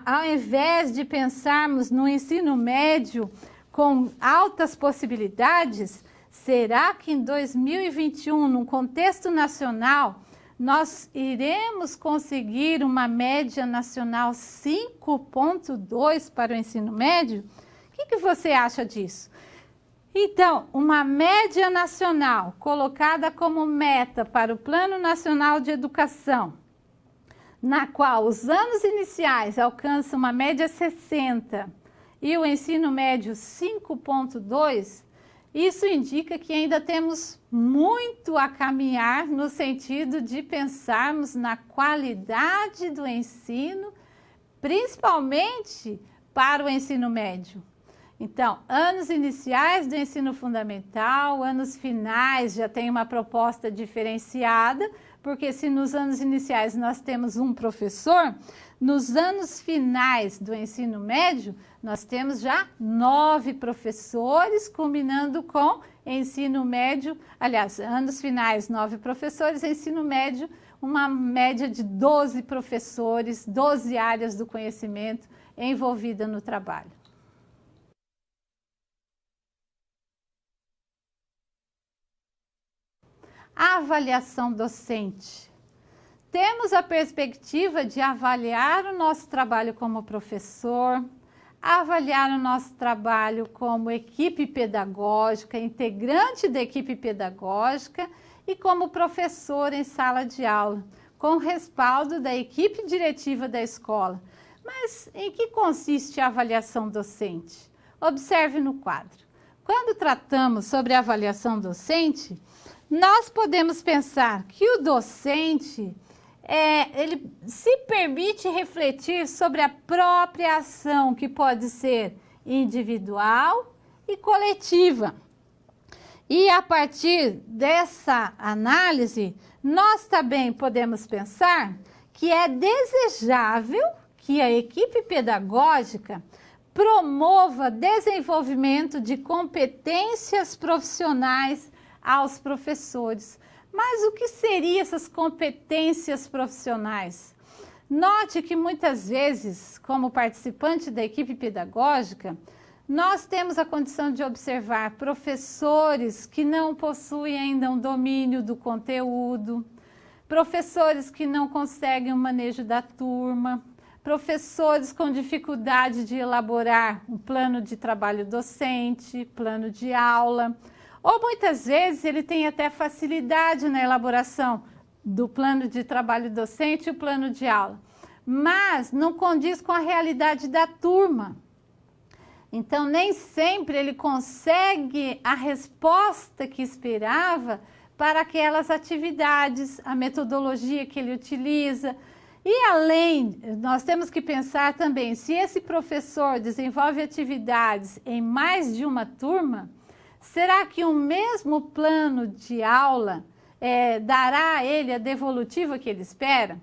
ao invés de pensarmos no ensino médio com altas possibilidades, será que em 2021, num contexto nacional, nós iremos conseguir uma média nacional 5,2 para o ensino médio? O que você acha disso? Então, uma média nacional colocada como meta para o Plano Nacional de Educação, na qual os anos iniciais alcançam uma média 60 e o ensino médio 5,2, isso indica que ainda temos muito a caminhar no sentido de pensarmos na qualidade do ensino, principalmente para o ensino médio. Então, anos iniciais do ensino fundamental, anos finais já tem uma proposta diferenciada, porque se nos anos iniciais nós temos um professor, nos anos finais do ensino médio nós temos já 9 professores, culminando com ensino médio, aliás, anos finais 9 professores, ensino médio uma média de 12 professores, 12 áreas do conhecimento envolvida no trabalho. A avaliação docente. Temos a perspectiva de avaliar o nosso trabalho como professor, avaliar o nosso trabalho como equipe pedagógica, integrante da equipe pedagógica e como professor em sala de aula, com respaldo da equipe diretiva da escola. Mas em que consiste a avaliação docente? Observe no quadro. Quando tratamos sobre a avaliação docente, nós podemos pensar que o docente, ele se permite refletir sobre a própria ação, que pode ser individual e coletiva. E a partir dessa análise, nós também podemos pensar que é desejável que a equipe pedagógica promova desenvolvimento de competências profissionais aos professores. Mas o que seriam essas competências profissionais? Note que muitas vezes, como participante da equipe pedagógica, nós temos a condição de observar professores que não possuem ainda um domínio do conteúdo, professores que não conseguem o manejo da turma, professores com dificuldade de elaborar um plano de trabalho docente, plano de aula, ou muitas vezes ele tem até facilidade na elaboração do plano de trabalho docente e o plano de aula, mas não condiz com a realidade da turma. Então, nem sempre ele consegue a resposta que esperava para aquelas atividades, a metodologia que ele utiliza. E além, nós temos que pensar também, se esse professor desenvolve atividades em mais de uma turma, será que o mesmo plano de aula dará a ele a devolutiva que ele espera?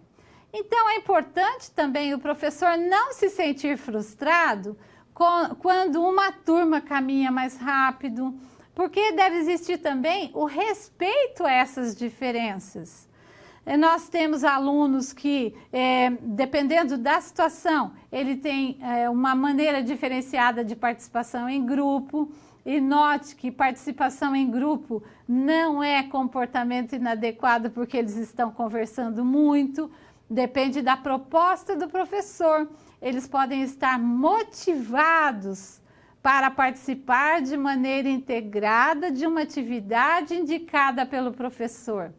Então, é importante também o professor não se sentir frustrado quando uma turma caminha mais rápido, porque deve existir também o respeito a essas diferenças. Nós temos alunos que, dependendo da situação, ele tem uma maneira diferenciada de participação em grupo. E note que participação em grupo não é comportamento inadequado porque eles estão conversando muito, depende da proposta do professor. Eles podem estar motivados para participar de maneira integrada de uma atividade indicada pelo professor.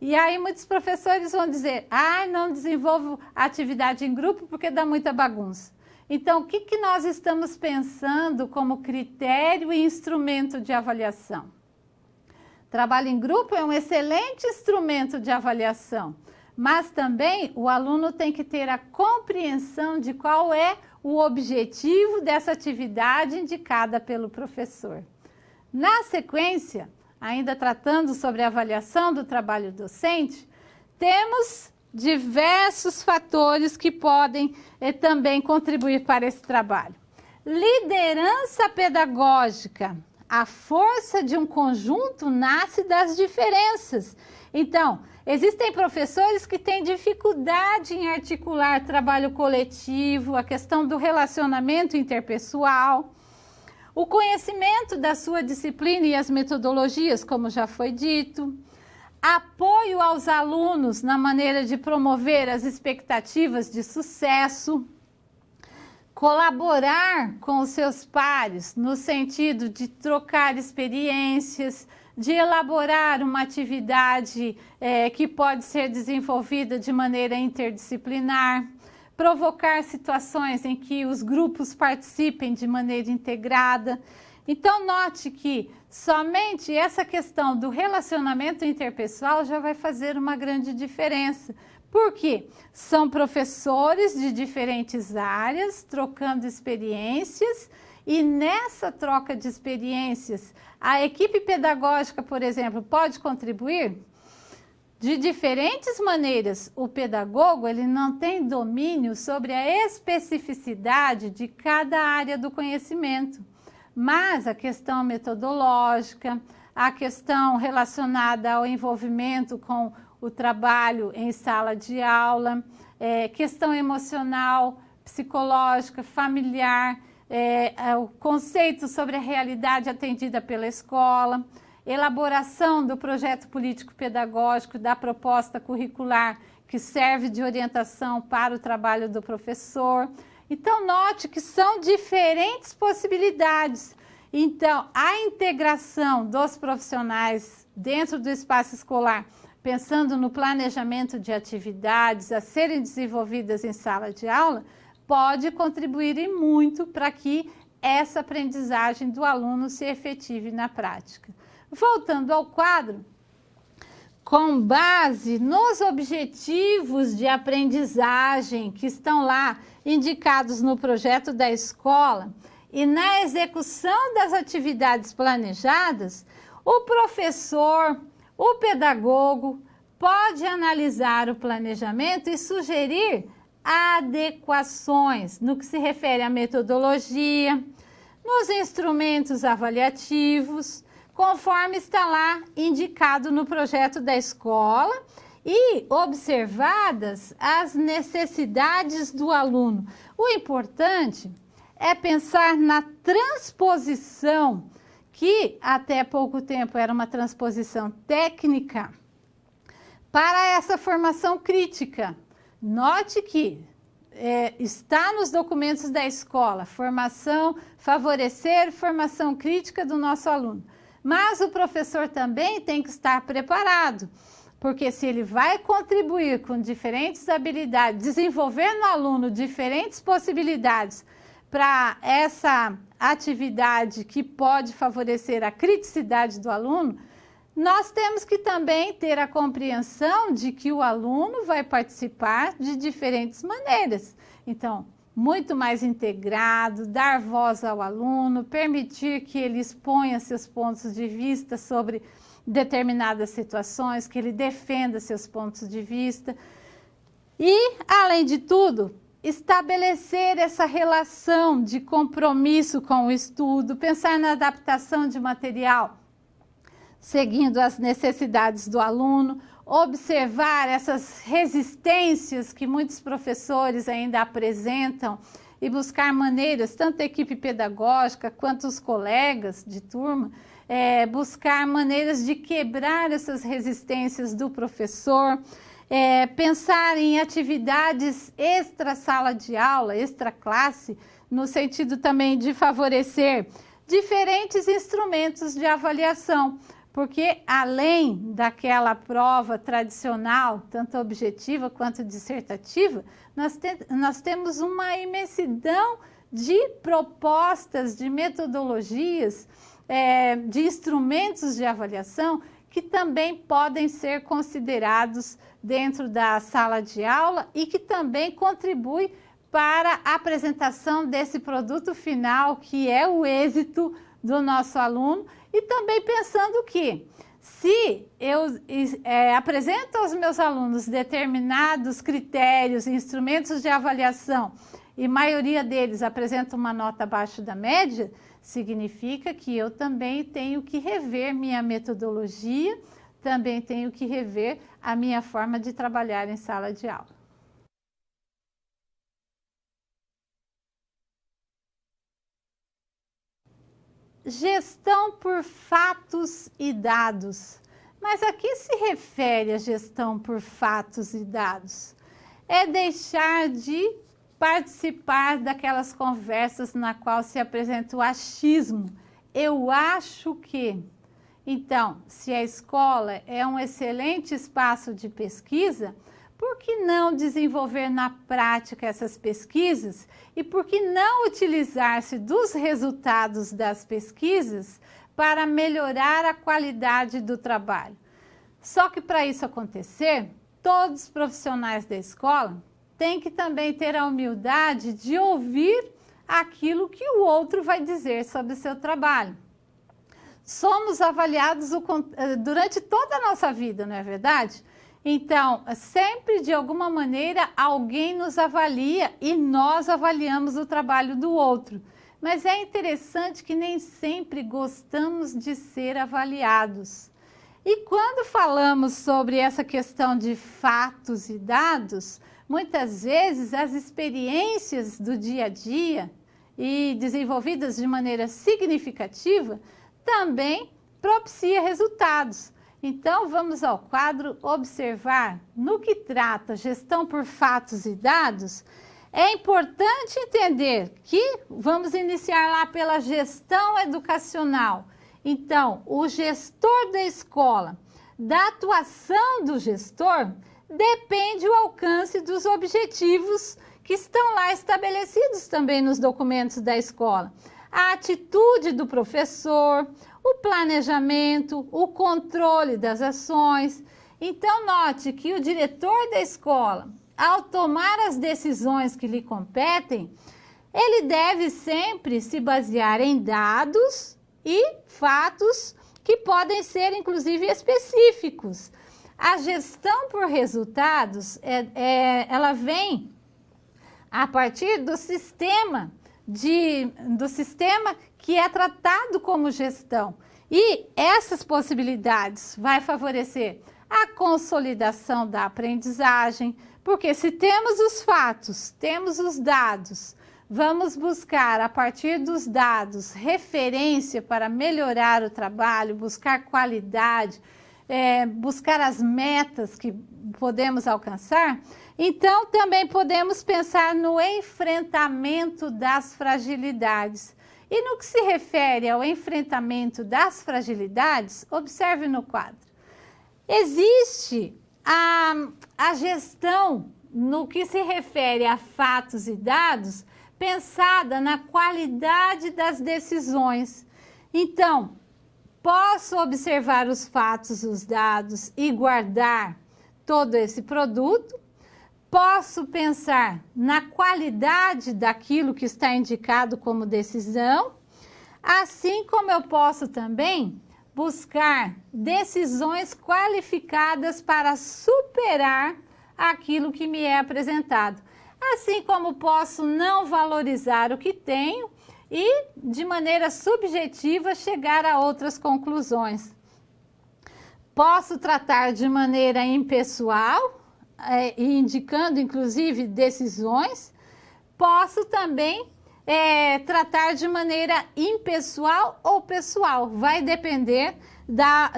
E aí muitos professores vão dizer, não desenvolvo atividade em grupo porque dá muita bagunça. Então, o que nós estamos pensando como critério e instrumento de avaliação? Trabalho em grupo é um excelente instrumento de avaliação, mas também o aluno tem que ter a compreensão de qual é o objetivo dessa atividade indicada pelo professor. Na sequência, ainda tratando sobre a avaliação do trabalho docente, temos diversos fatores que podem também contribuir para esse trabalho. Liderança pedagógica. A força de um conjunto nasce das diferenças. Então, existem professores que têm dificuldade em articular trabalho coletivo, a questão do relacionamento interpessoal, o conhecimento da sua disciplina e as metodologias, como já foi dito, apoio aos alunos na maneira de promover as expectativas de sucesso, colaborar com os seus pares, no sentido de trocar experiências, de elaborar uma atividade que pode ser desenvolvida de maneira interdisciplinar, provocar situações em que os grupos participem de maneira integrada. Então, note que somente essa questão do relacionamento interpessoal já vai fazer uma grande diferença. Por quê? São professores de diferentes áreas, trocando experiências, e nessa troca de experiências, a equipe pedagógica, por exemplo, pode contribuir de diferentes maneiras. O pedagogo, ele não tem domínio sobre a especificidade de cada área do conhecimento, mas a questão metodológica, a questão relacionada ao envolvimento com o trabalho em sala de aula, questão emocional, psicológica, familiar, o conceito sobre a realidade atendida pela escola, elaboração do projeto político-pedagógico, da proposta curricular que serve de orientação para o trabalho do professor. Então, note que são diferentes possibilidades. Então, a integração dos profissionais dentro do espaço escolar, pensando no planejamento de atividades a serem desenvolvidas em sala de aula, pode contribuir e muito para que essa aprendizagem do aluno se efetive na prática. Voltando ao quadro, com base nos objetivos de aprendizagem que estão lá indicados no projeto da escola e na execução das atividades planejadas, o professor, o pedagogo pode analisar o planejamento e sugerir adequações no que se refere à metodologia, nos instrumentos avaliativos, conforme está lá indicado no projeto da escola e observadas as necessidades do aluno. O importante é pensar na transposição, que até pouco tempo era uma transposição técnica, para essa formação crítica. Note que está nos documentos da escola, favorecer formação crítica do nosso aluno. Mas o professor também tem que estar preparado, porque se ele vai contribuir com diferentes habilidades, desenvolver no aluno diferentes possibilidades para essa atividade que pode favorecer a criticidade do aluno, nós temos que também ter a compreensão de que o aluno vai participar de diferentes maneiras. Então, muito mais integrado, dar voz ao aluno, permitir que ele exponha seus pontos de vista sobre determinadas situações, que ele defenda seus pontos de vista. E, além de tudo, estabelecer essa relação de compromisso com o estudo, pensar na adaptação de material, seguindo as necessidades do aluno, observar essas resistências que muitos professores ainda apresentam e buscar maneiras, tanto a equipe pedagógica quanto os colegas de turma, buscar maneiras de quebrar essas resistências do professor, pensar em atividades extra sala de aula, extra classe, no sentido também de favorecer diferentes instrumentos de avaliação, porque além daquela prova tradicional, tanto objetiva quanto dissertativa, nós temos uma imensidão de propostas, de metodologias, de instrumentos de avaliação que também podem ser considerados dentro da sala de aula e que também contribuem para a apresentação desse produto final, que é o êxito do nosso aluno, e também pensando que, se eu apresento aos meus alunos determinados critérios, instrumentos de avaliação, e a maioria deles apresenta uma nota abaixo da média, significa que eu também tenho que rever minha metodologia, também tenho que rever a minha forma de trabalhar em sala de aula. Gestão por fatos e dados. Mas a que se refere a gestão por fatos e dados? É deixar de participar daquelas conversas na qual se apresenta o achismo. Eu acho que. Então, se a escola é um excelente espaço de pesquisa, por que não desenvolver na prática essas pesquisas e por que não utilizar-se dos resultados das pesquisas para melhorar a qualidade do trabalho? Só que para isso acontecer, todos os profissionais da escola têm que também ter a humildade de ouvir aquilo que o outro vai dizer sobre o seu trabalho. Somos avaliados durante toda a nossa vida, não é verdade? Então, sempre de alguma maneira alguém nos avalia e nós avaliamos o trabalho do outro. Mas é interessante que nem sempre gostamos de ser avaliados. E quando falamos sobre essa questão de fatos e dados, muitas vezes as experiências do dia a dia e desenvolvidas de maneira significativa também propicia resultados. Então, vamos ao quadro observar. No que trata gestão por fatos e dados, é importante entender que vamos iniciar lá pela gestão educacional. Então, o gestor da escola, da atuação do gestor, depende o alcance dos objetivos que estão lá estabelecidos também nos documentos da escola. A atitude do professor, o planejamento, o controle das ações. Então, note que o diretor da escola, ao tomar as decisões que lhe competem, ele deve sempre se basear em dados e fatos que podem ser, inclusive, específicos. A gestão por resultados, ela vem a partir do sistema que é tratado como gestão. E essas possibilidades vai favorecer a consolidação da aprendizagem, porque se temos os fatos, temos os dados, vamos buscar, a partir dos dados, referência para melhorar o trabalho, buscar qualidade, buscar as metas que podemos alcançar. Então, também podemos pensar no enfrentamento das fragilidades. E no que se refere ao enfrentamento das fragilidades, observe no quadro. Existe a gestão, no que se refere a fatos e dados, pensada na qualidade das decisões. Então, posso observar os fatos, os dados e guardar todo esse produto. Posso pensar na qualidade daquilo que está indicado como decisão, assim como eu posso também buscar decisões qualificadas para superar aquilo que me é apresentado. Assim como posso não valorizar o que tenho e, de maneira subjetiva, chegar a outras conclusões. Posso tratar de maneira impessoal, indicando, inclusive, decisões. Posso também tratar de maneira impessoal ou pessoal. Vai depender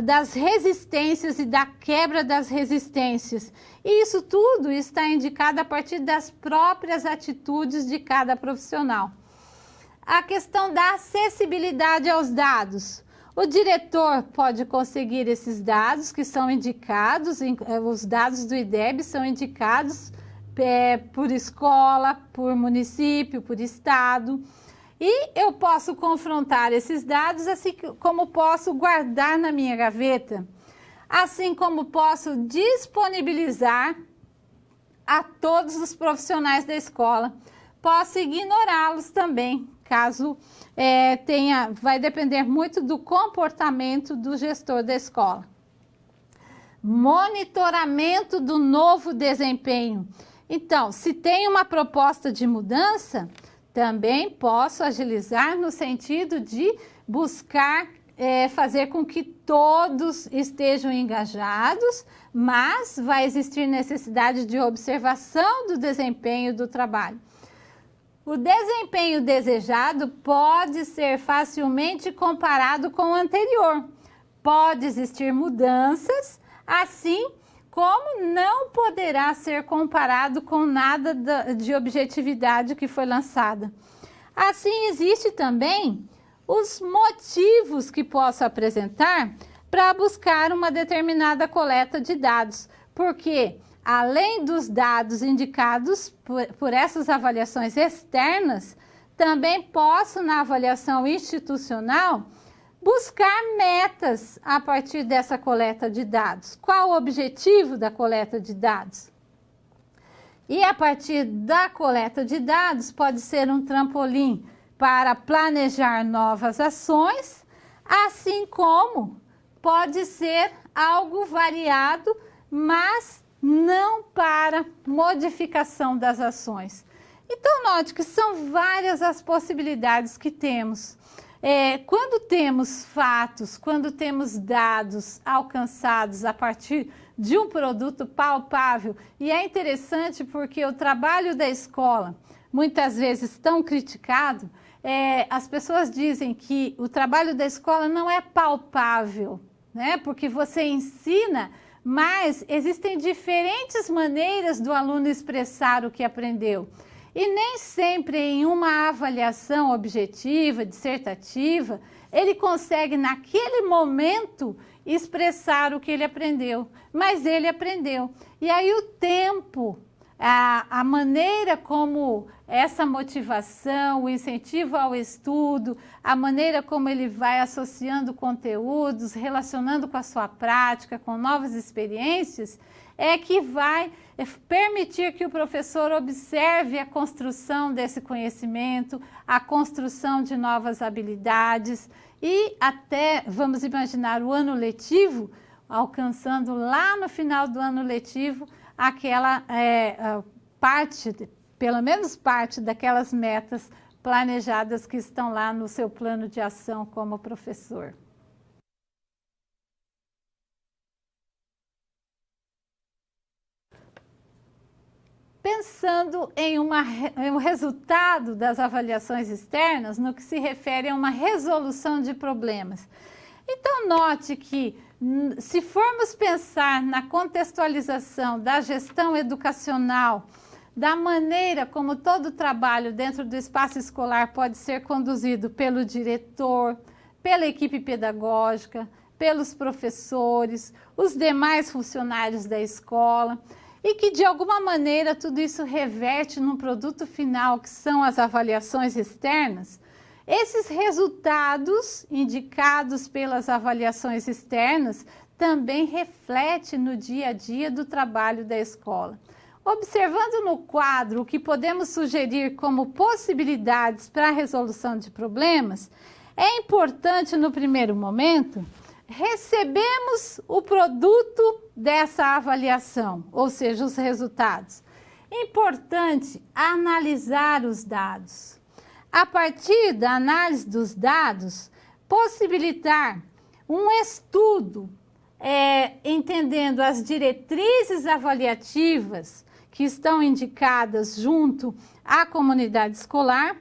das resistências e da quebra das resistências. E isso tudo está indicado a partir das próprias atitudes de cada profissional. A questão da acessibilidade aos dados. O diretor pode conseguir esses dados que são indicados, os dados do IDEB são indicados por escola, por município, por estado. E eu posso confrontar esses dados, assim como posso guardar na minha gaveta, assim como posso disponibilizar a todos os profissionais da escola. Posso ignorá-los também, caso vai depender muito do comportamento do gestor da escola. Monitoramento do novo desempenho. Então, se tem uma proposta de mudança, também posso agilizar no sentido de buscar fazer com que todos estejam engajados, mas vai existir necessidade de observação do desempenho do trabalho. O desempenho desejado pode ser facilmente comparado com o anterior. Pode existir mudanças, assim como não poderá ser comparado com nada de objetividade que foi lançada. Assim, existe também os motivos que posso apresentar para buscar uma determinada coleta de dados, porque além dos dados indicados por essas avaliações externas, também posso, na avaliação institucional, buscar metas a partir dessa coleta de dados. Qual o objetivo da coleta de dados? E a partir da coleta de dados pode ser um trampolim para planejar novas ações, assim como pode ser algo variado, mas não para modificação das ações. Então, note que são várias as possibilidades que temos. Quando temos fatos, quando temos dados alcançados a partir de um produto palpável, e é interessante porque o trabalho da escola, muitas vezes tão criticado, as pessoas dizem que o trabalho da escola não é palpável, né? Porque você ensina, mas existem diferentes maneiras do aluno expressar o que aprendeu. E nem sempre em uma avaliação objetiva, dissertativa, ele consegue naquele momento expressar o que ele aprendeu, mas ele aprendeu. E aí o tempo, a maneira como essa motivação, o incentivo ao estudo, a maneira como ele vai associando conteúdos, relacionando com a sua prática, com novas experiências, é que vai permitir que o professor observe a construção desse conhecimento, a construção de novas habilidades e até, vamos imaginar, o ano letivo, alcançando lá no final do ano letivo aquela parte, pelo menos parte daquelas metas planejadas que estão lá no seu plano de ação como professor. Pensando em um resultado das avaliações externas no que se refere a uma resolução de problemas. Então, note que, se formos pensar na contextualização da gestão educacional, da maneira como todo o trabalho dentro do espaço escolar pode ser conduzido pelo diretor, pela equipe pedagógica, pelos professores, os demais funcionários da escola, e que, de alguma maneira, tudo isso reverte num produto final, que são as avaliações externas. Esses resultados indicados pelas avaliações externas também refletem no dia a dia do trabalho da escola. Observando no quadro o que podemos sugerir como possibilidades para a resolução de problemas, é importante, no primeiro momento, recebemos o produto dessa avaliação, ou seja, os resultados. Importante analisar os dados. A partir da análise dos dados, possibilitar um estudo, entendendo as diretrizes avaliativas que estão indicadas junto à comunidade escolar,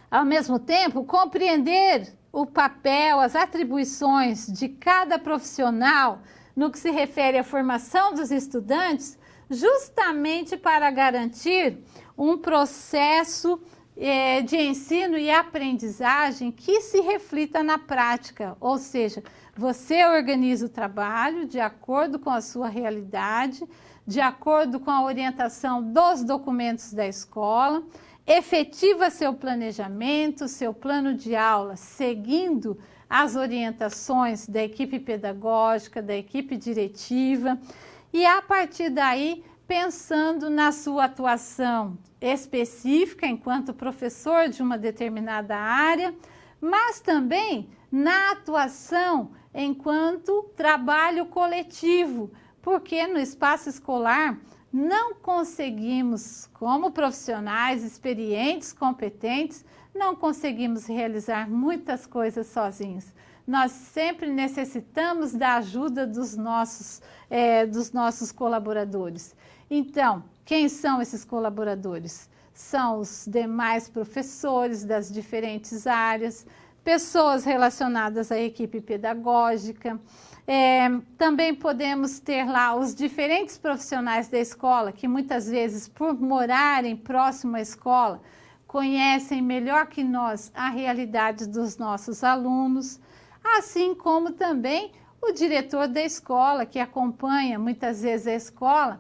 ao mesmo tempo, compreender o papel, as atribuições de cada profissional no que se refere à formação dos estudantes, justamente para garantir um processo de ensino e aprendizagem que se reflita na prática, ou seja, você organiza o trabalho de acordo com a sua realidade, de acordo com a orientação dos documentos da escola, efetiva seu planejamento, seu plano de aula, seguindo as orientações da equipe pedagógica, da equipe diretiva, e a partir daí, pensando na sua atuação específica enquanto professor de uma determinada área, mas também na atuação enquanto trabalho coletivo, porque no espaço escolar não conseguimos, como profissionais experientes, competentes, não conseguimos realizar muitas coisas sozinhos. Nós sempre necessitamos da ajuda dos nossos colaboradores. Então, quem são esses colaboradores? São os demais professores das diferentes áreas, pessoas relacionadas à equipe pedagógica, Também podemos ter lá os diferentes profissionais da escola, que muitas vezes, por morarem próximo à escola, conhecem melhor que nós a realidade dos nossos alunos, assim como também o diretor da escola, que acompanha muitas vezes a escola,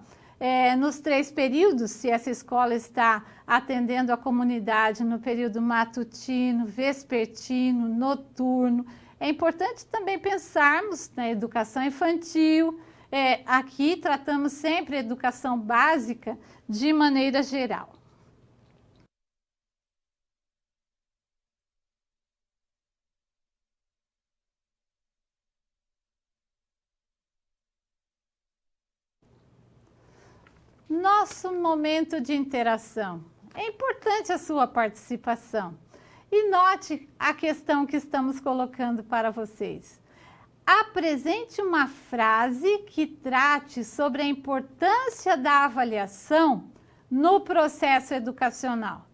nos 3 períodos, se essa escola está atendendo a comunidade no período matutino, vespertino, noturno. É importante também pensarmos na educação infantil. Aqui tratamos sempre a educação básica de maneira geral. Nosso momento de interação. É importante a sua participação. E note a questão que estamos colocando para vocês. Apresente uma frase que trate sobre a importância da avaliação no processo educacional.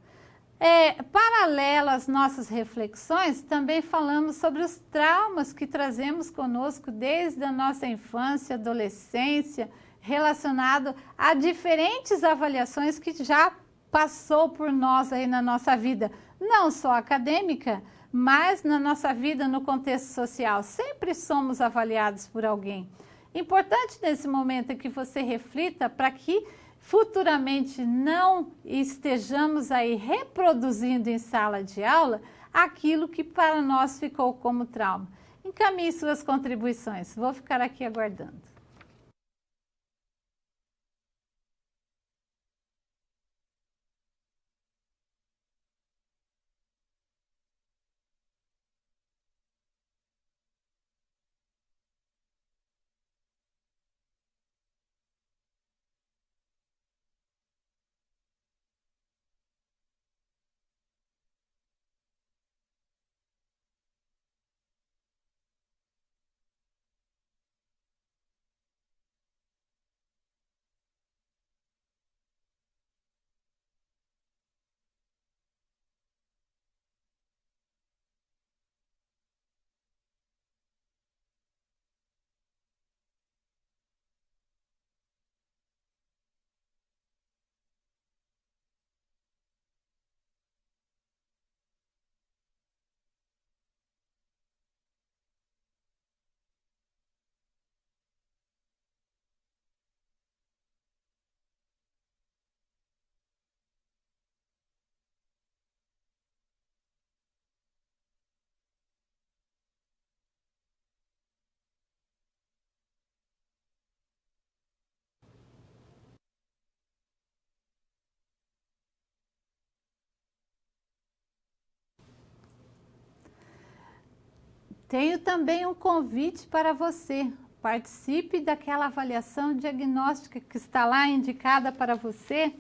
Paralelo às nossas reflexões, também falamos sobre os traumas que trazemos conosco desde a nossa infância, adolescência, relacionado a diferentes avaliações que já passou por nós aí na nossa vida, não só acadêmica, mas na nossa vida no contexto social. Sempre somos avaliados por alguém. Importante nesse momento é que você reflita para que futuramente não estejamos aí reproduzindo em sala de aula aquilo que para nós ficou como trauma. Encaminhe suas contribuições. Vou ficar aqui aguardando. Tenho também um convite para você. Participe daquela avaliação diagnóstica que está lá indicada para você,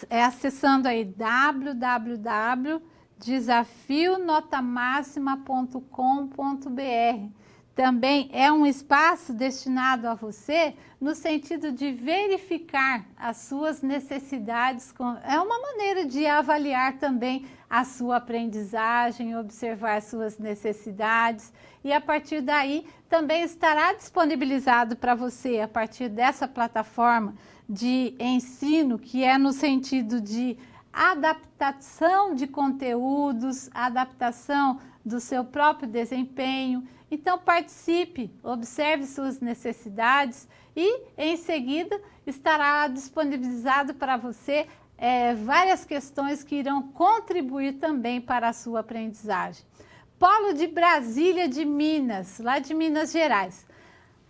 acessando aí www.desafionotamáxima.com.br. Também é um espaço destinado a você no sentido de verificar as suas necessidades. É uma maneira de avaliar também a sua aprendizagem, observar suas necessidades e a partir daí também estará disponibilizado para você a partir dessa plataforma de ensino que é no sentido de adaptação de conteúdos, adaptação do seu próprio desempenho. Então participe, observe suas necessidades e em seguida estará disponibilizado para você várias questões que irão contribuir também para a sua aprendizagem. Polo de Brasília de Minas, lá de Minas Gerais.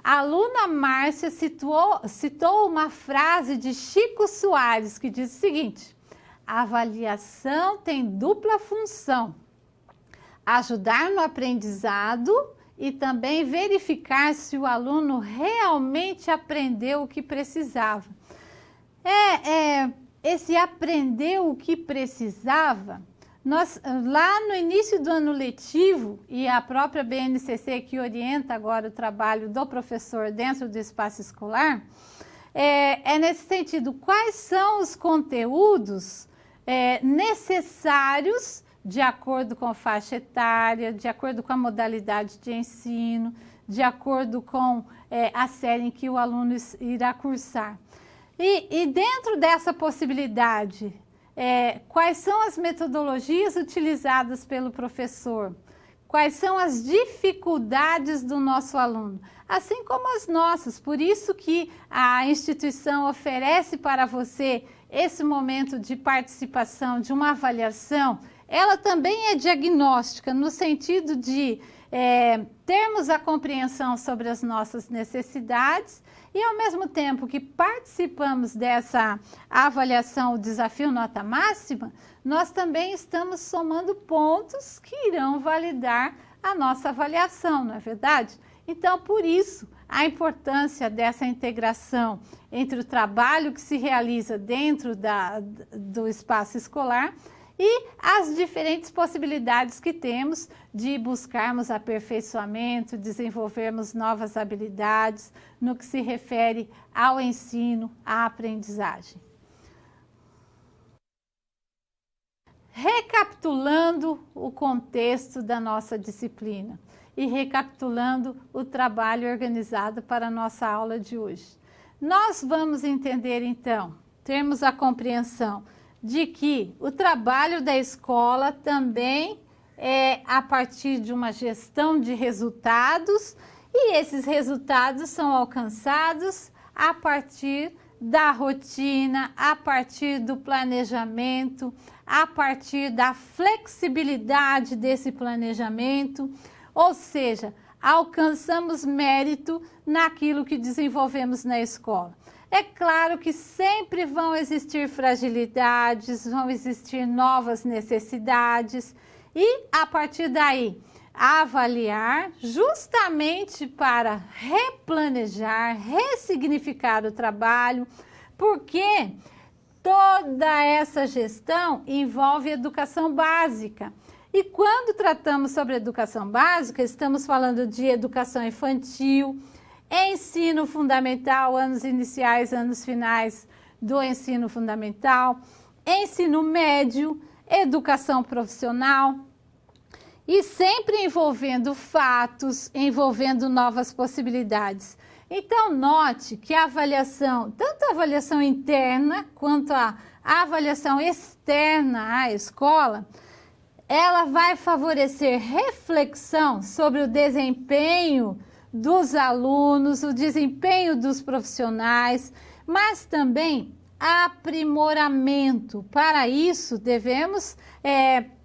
A aluna Márcia citou uma frase de Chico Soares que diz o seguinte: a avaliação tem dupla função, ajudar no aprendizado e também verificar se o aluno realmente aprendeu o que precisava. Esse aprender o que precisava, nós, lá no início do ano letivo, e a própria BNCC que orienta agora o trabalho do professor dentro do espaço escolar, nesse sentido, quais são os conteúdos necessários de acordo com a faixa etária, de acordo com a modalidade de ensino, de acordo com a série em que o aluno irá cursar. E dentro dessa possibilidade, quais são as metodologias utilizadas pelo professor? Quais são as dificuldades do nosso aluno? Assim como as nossas, por isso que a instituição oferece para você esse momento de participação, de uma avaliação, ela também é diagnóstica, no sentido de termos a compreensão sobre as nossas necessidades e, ao mesmo tempo que participamos dessa avaliação, o desafio nota máxima, nós também estamos somando pontos que irão validar a nossa avaliação, não é verdade? Então, por isso, a importância dessa integração entre o trabalho que se realiza dentro do espaço escolar e as diferentes possibilidades que temos de buscarmos aperfeiçoamento, desenvolvermos novas habilidades no que se refere ao ensino, à aprendizagem. Recapitulando o contexto da nossa disciplina e recapitulando o trabalho organizado para a nossa aula de hoje. Nós vamos entender, então, termos a compreensão de que o trabalho da escola também é a partir de uma gestão de resultados e esses resultados são alcançados a partir da rotina, a partir do planejamento, a partir da flexibilidade desse planejamento, ou seja, alcançamos mérito naquilo que desenvolvemos na escola. É claro que sempre vão existir fragilidades, vão existir novas necessidades e, a partir daí, avaliar justamente para replanejar, ressignificar o trabalho, porque toda essa gestão envolve educação básica. E quando tratamos sobre educação básica, estamos falando de educação infantil, ensino fundamental, anos iniciais, anos finais do ensino fundamental, ensino médio, educação profissional e sempre envolvendo fatos, envolvendo novas possibilidades. Então, note que a avaliação, tanto a avaliação interna quanto a avaliação externa à escola, ela vai favorecer reflexão sobre o desempenho dos alunos, o desempenho dos profissionais, mas também aprimoramento. Para isso, devemos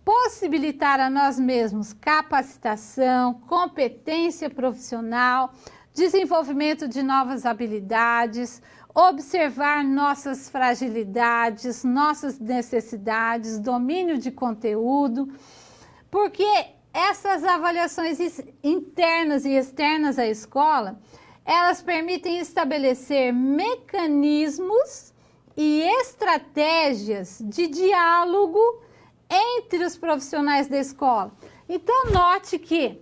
possibilitar a nós mesmos capacitação, competência profissional, desenvolvimento de novas habilidades, observar nossas fragilidades, nossas necessidades, domínio de conteúdo, porque essas avaliações internas e externas à escola, elas permitem estabelecer mecanismos e estratégias de diálogo entre os profissionais da escola. Então, note que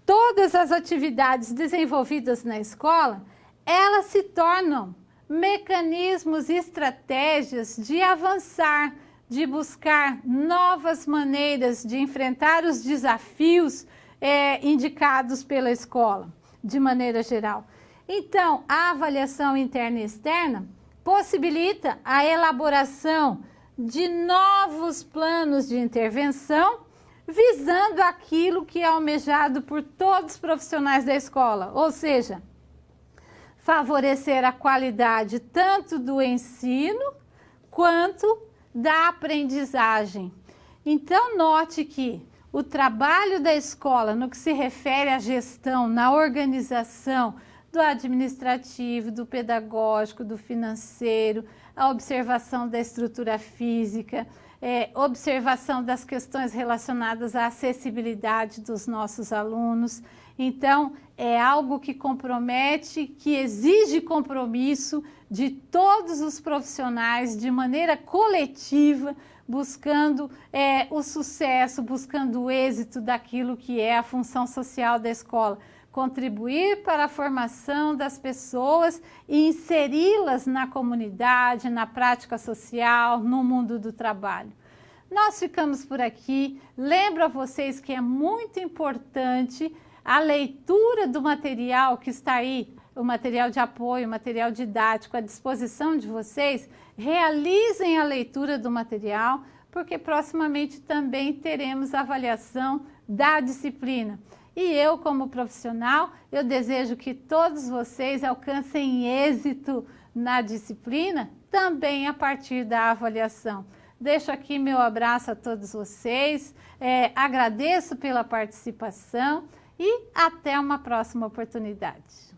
todas as atividades desenvolvidas na escola, elas se tornam mecanismos e estratégias de avançar, de buscar novas maneiras de enfrentar os desafios indicados pela escola, de maneira geral. Então, a avaliação interna e externa possibilita a elaboração de novos planos de intervenção, visando aquilo que é almejado por todos os profissionais da escola, ou seja, favorecer a qualidade tanto do ensino quanto da aprendizagem. Então, note que o trabalho da escola, no que se refere à gestão, na organização do administrativo, do pedagógico, do financeiro, a observação da estrutura física, observação das questões relacionadas à acessibilidade dos nossos alunos. Então, é algo que compromete, que exige compromisso de todos os profissionais de maneira coletiva, buscando o sucesso, buscando o êxito daquilo que é a função social da escola. Contribuir para a formação das pessoas e inseri-las na comunidade, na prática social, no mundo do trabalho. Nós ficamos por aqui. Lembro a vocês que é muito importante a leitura do material que está aí, o material de apoio, o material didático à disposição de vocês. Realizem a leitura do material, porque proximamente também teremos a avaliação da disciplina. E eu, como profissional, eu desejo que todos vocês alcancem êxito na disciplina, também a partir da avaliação. Deixo aqui meu abraço a todos vocês, agradeço pela participação e até uma próxima oportunidade.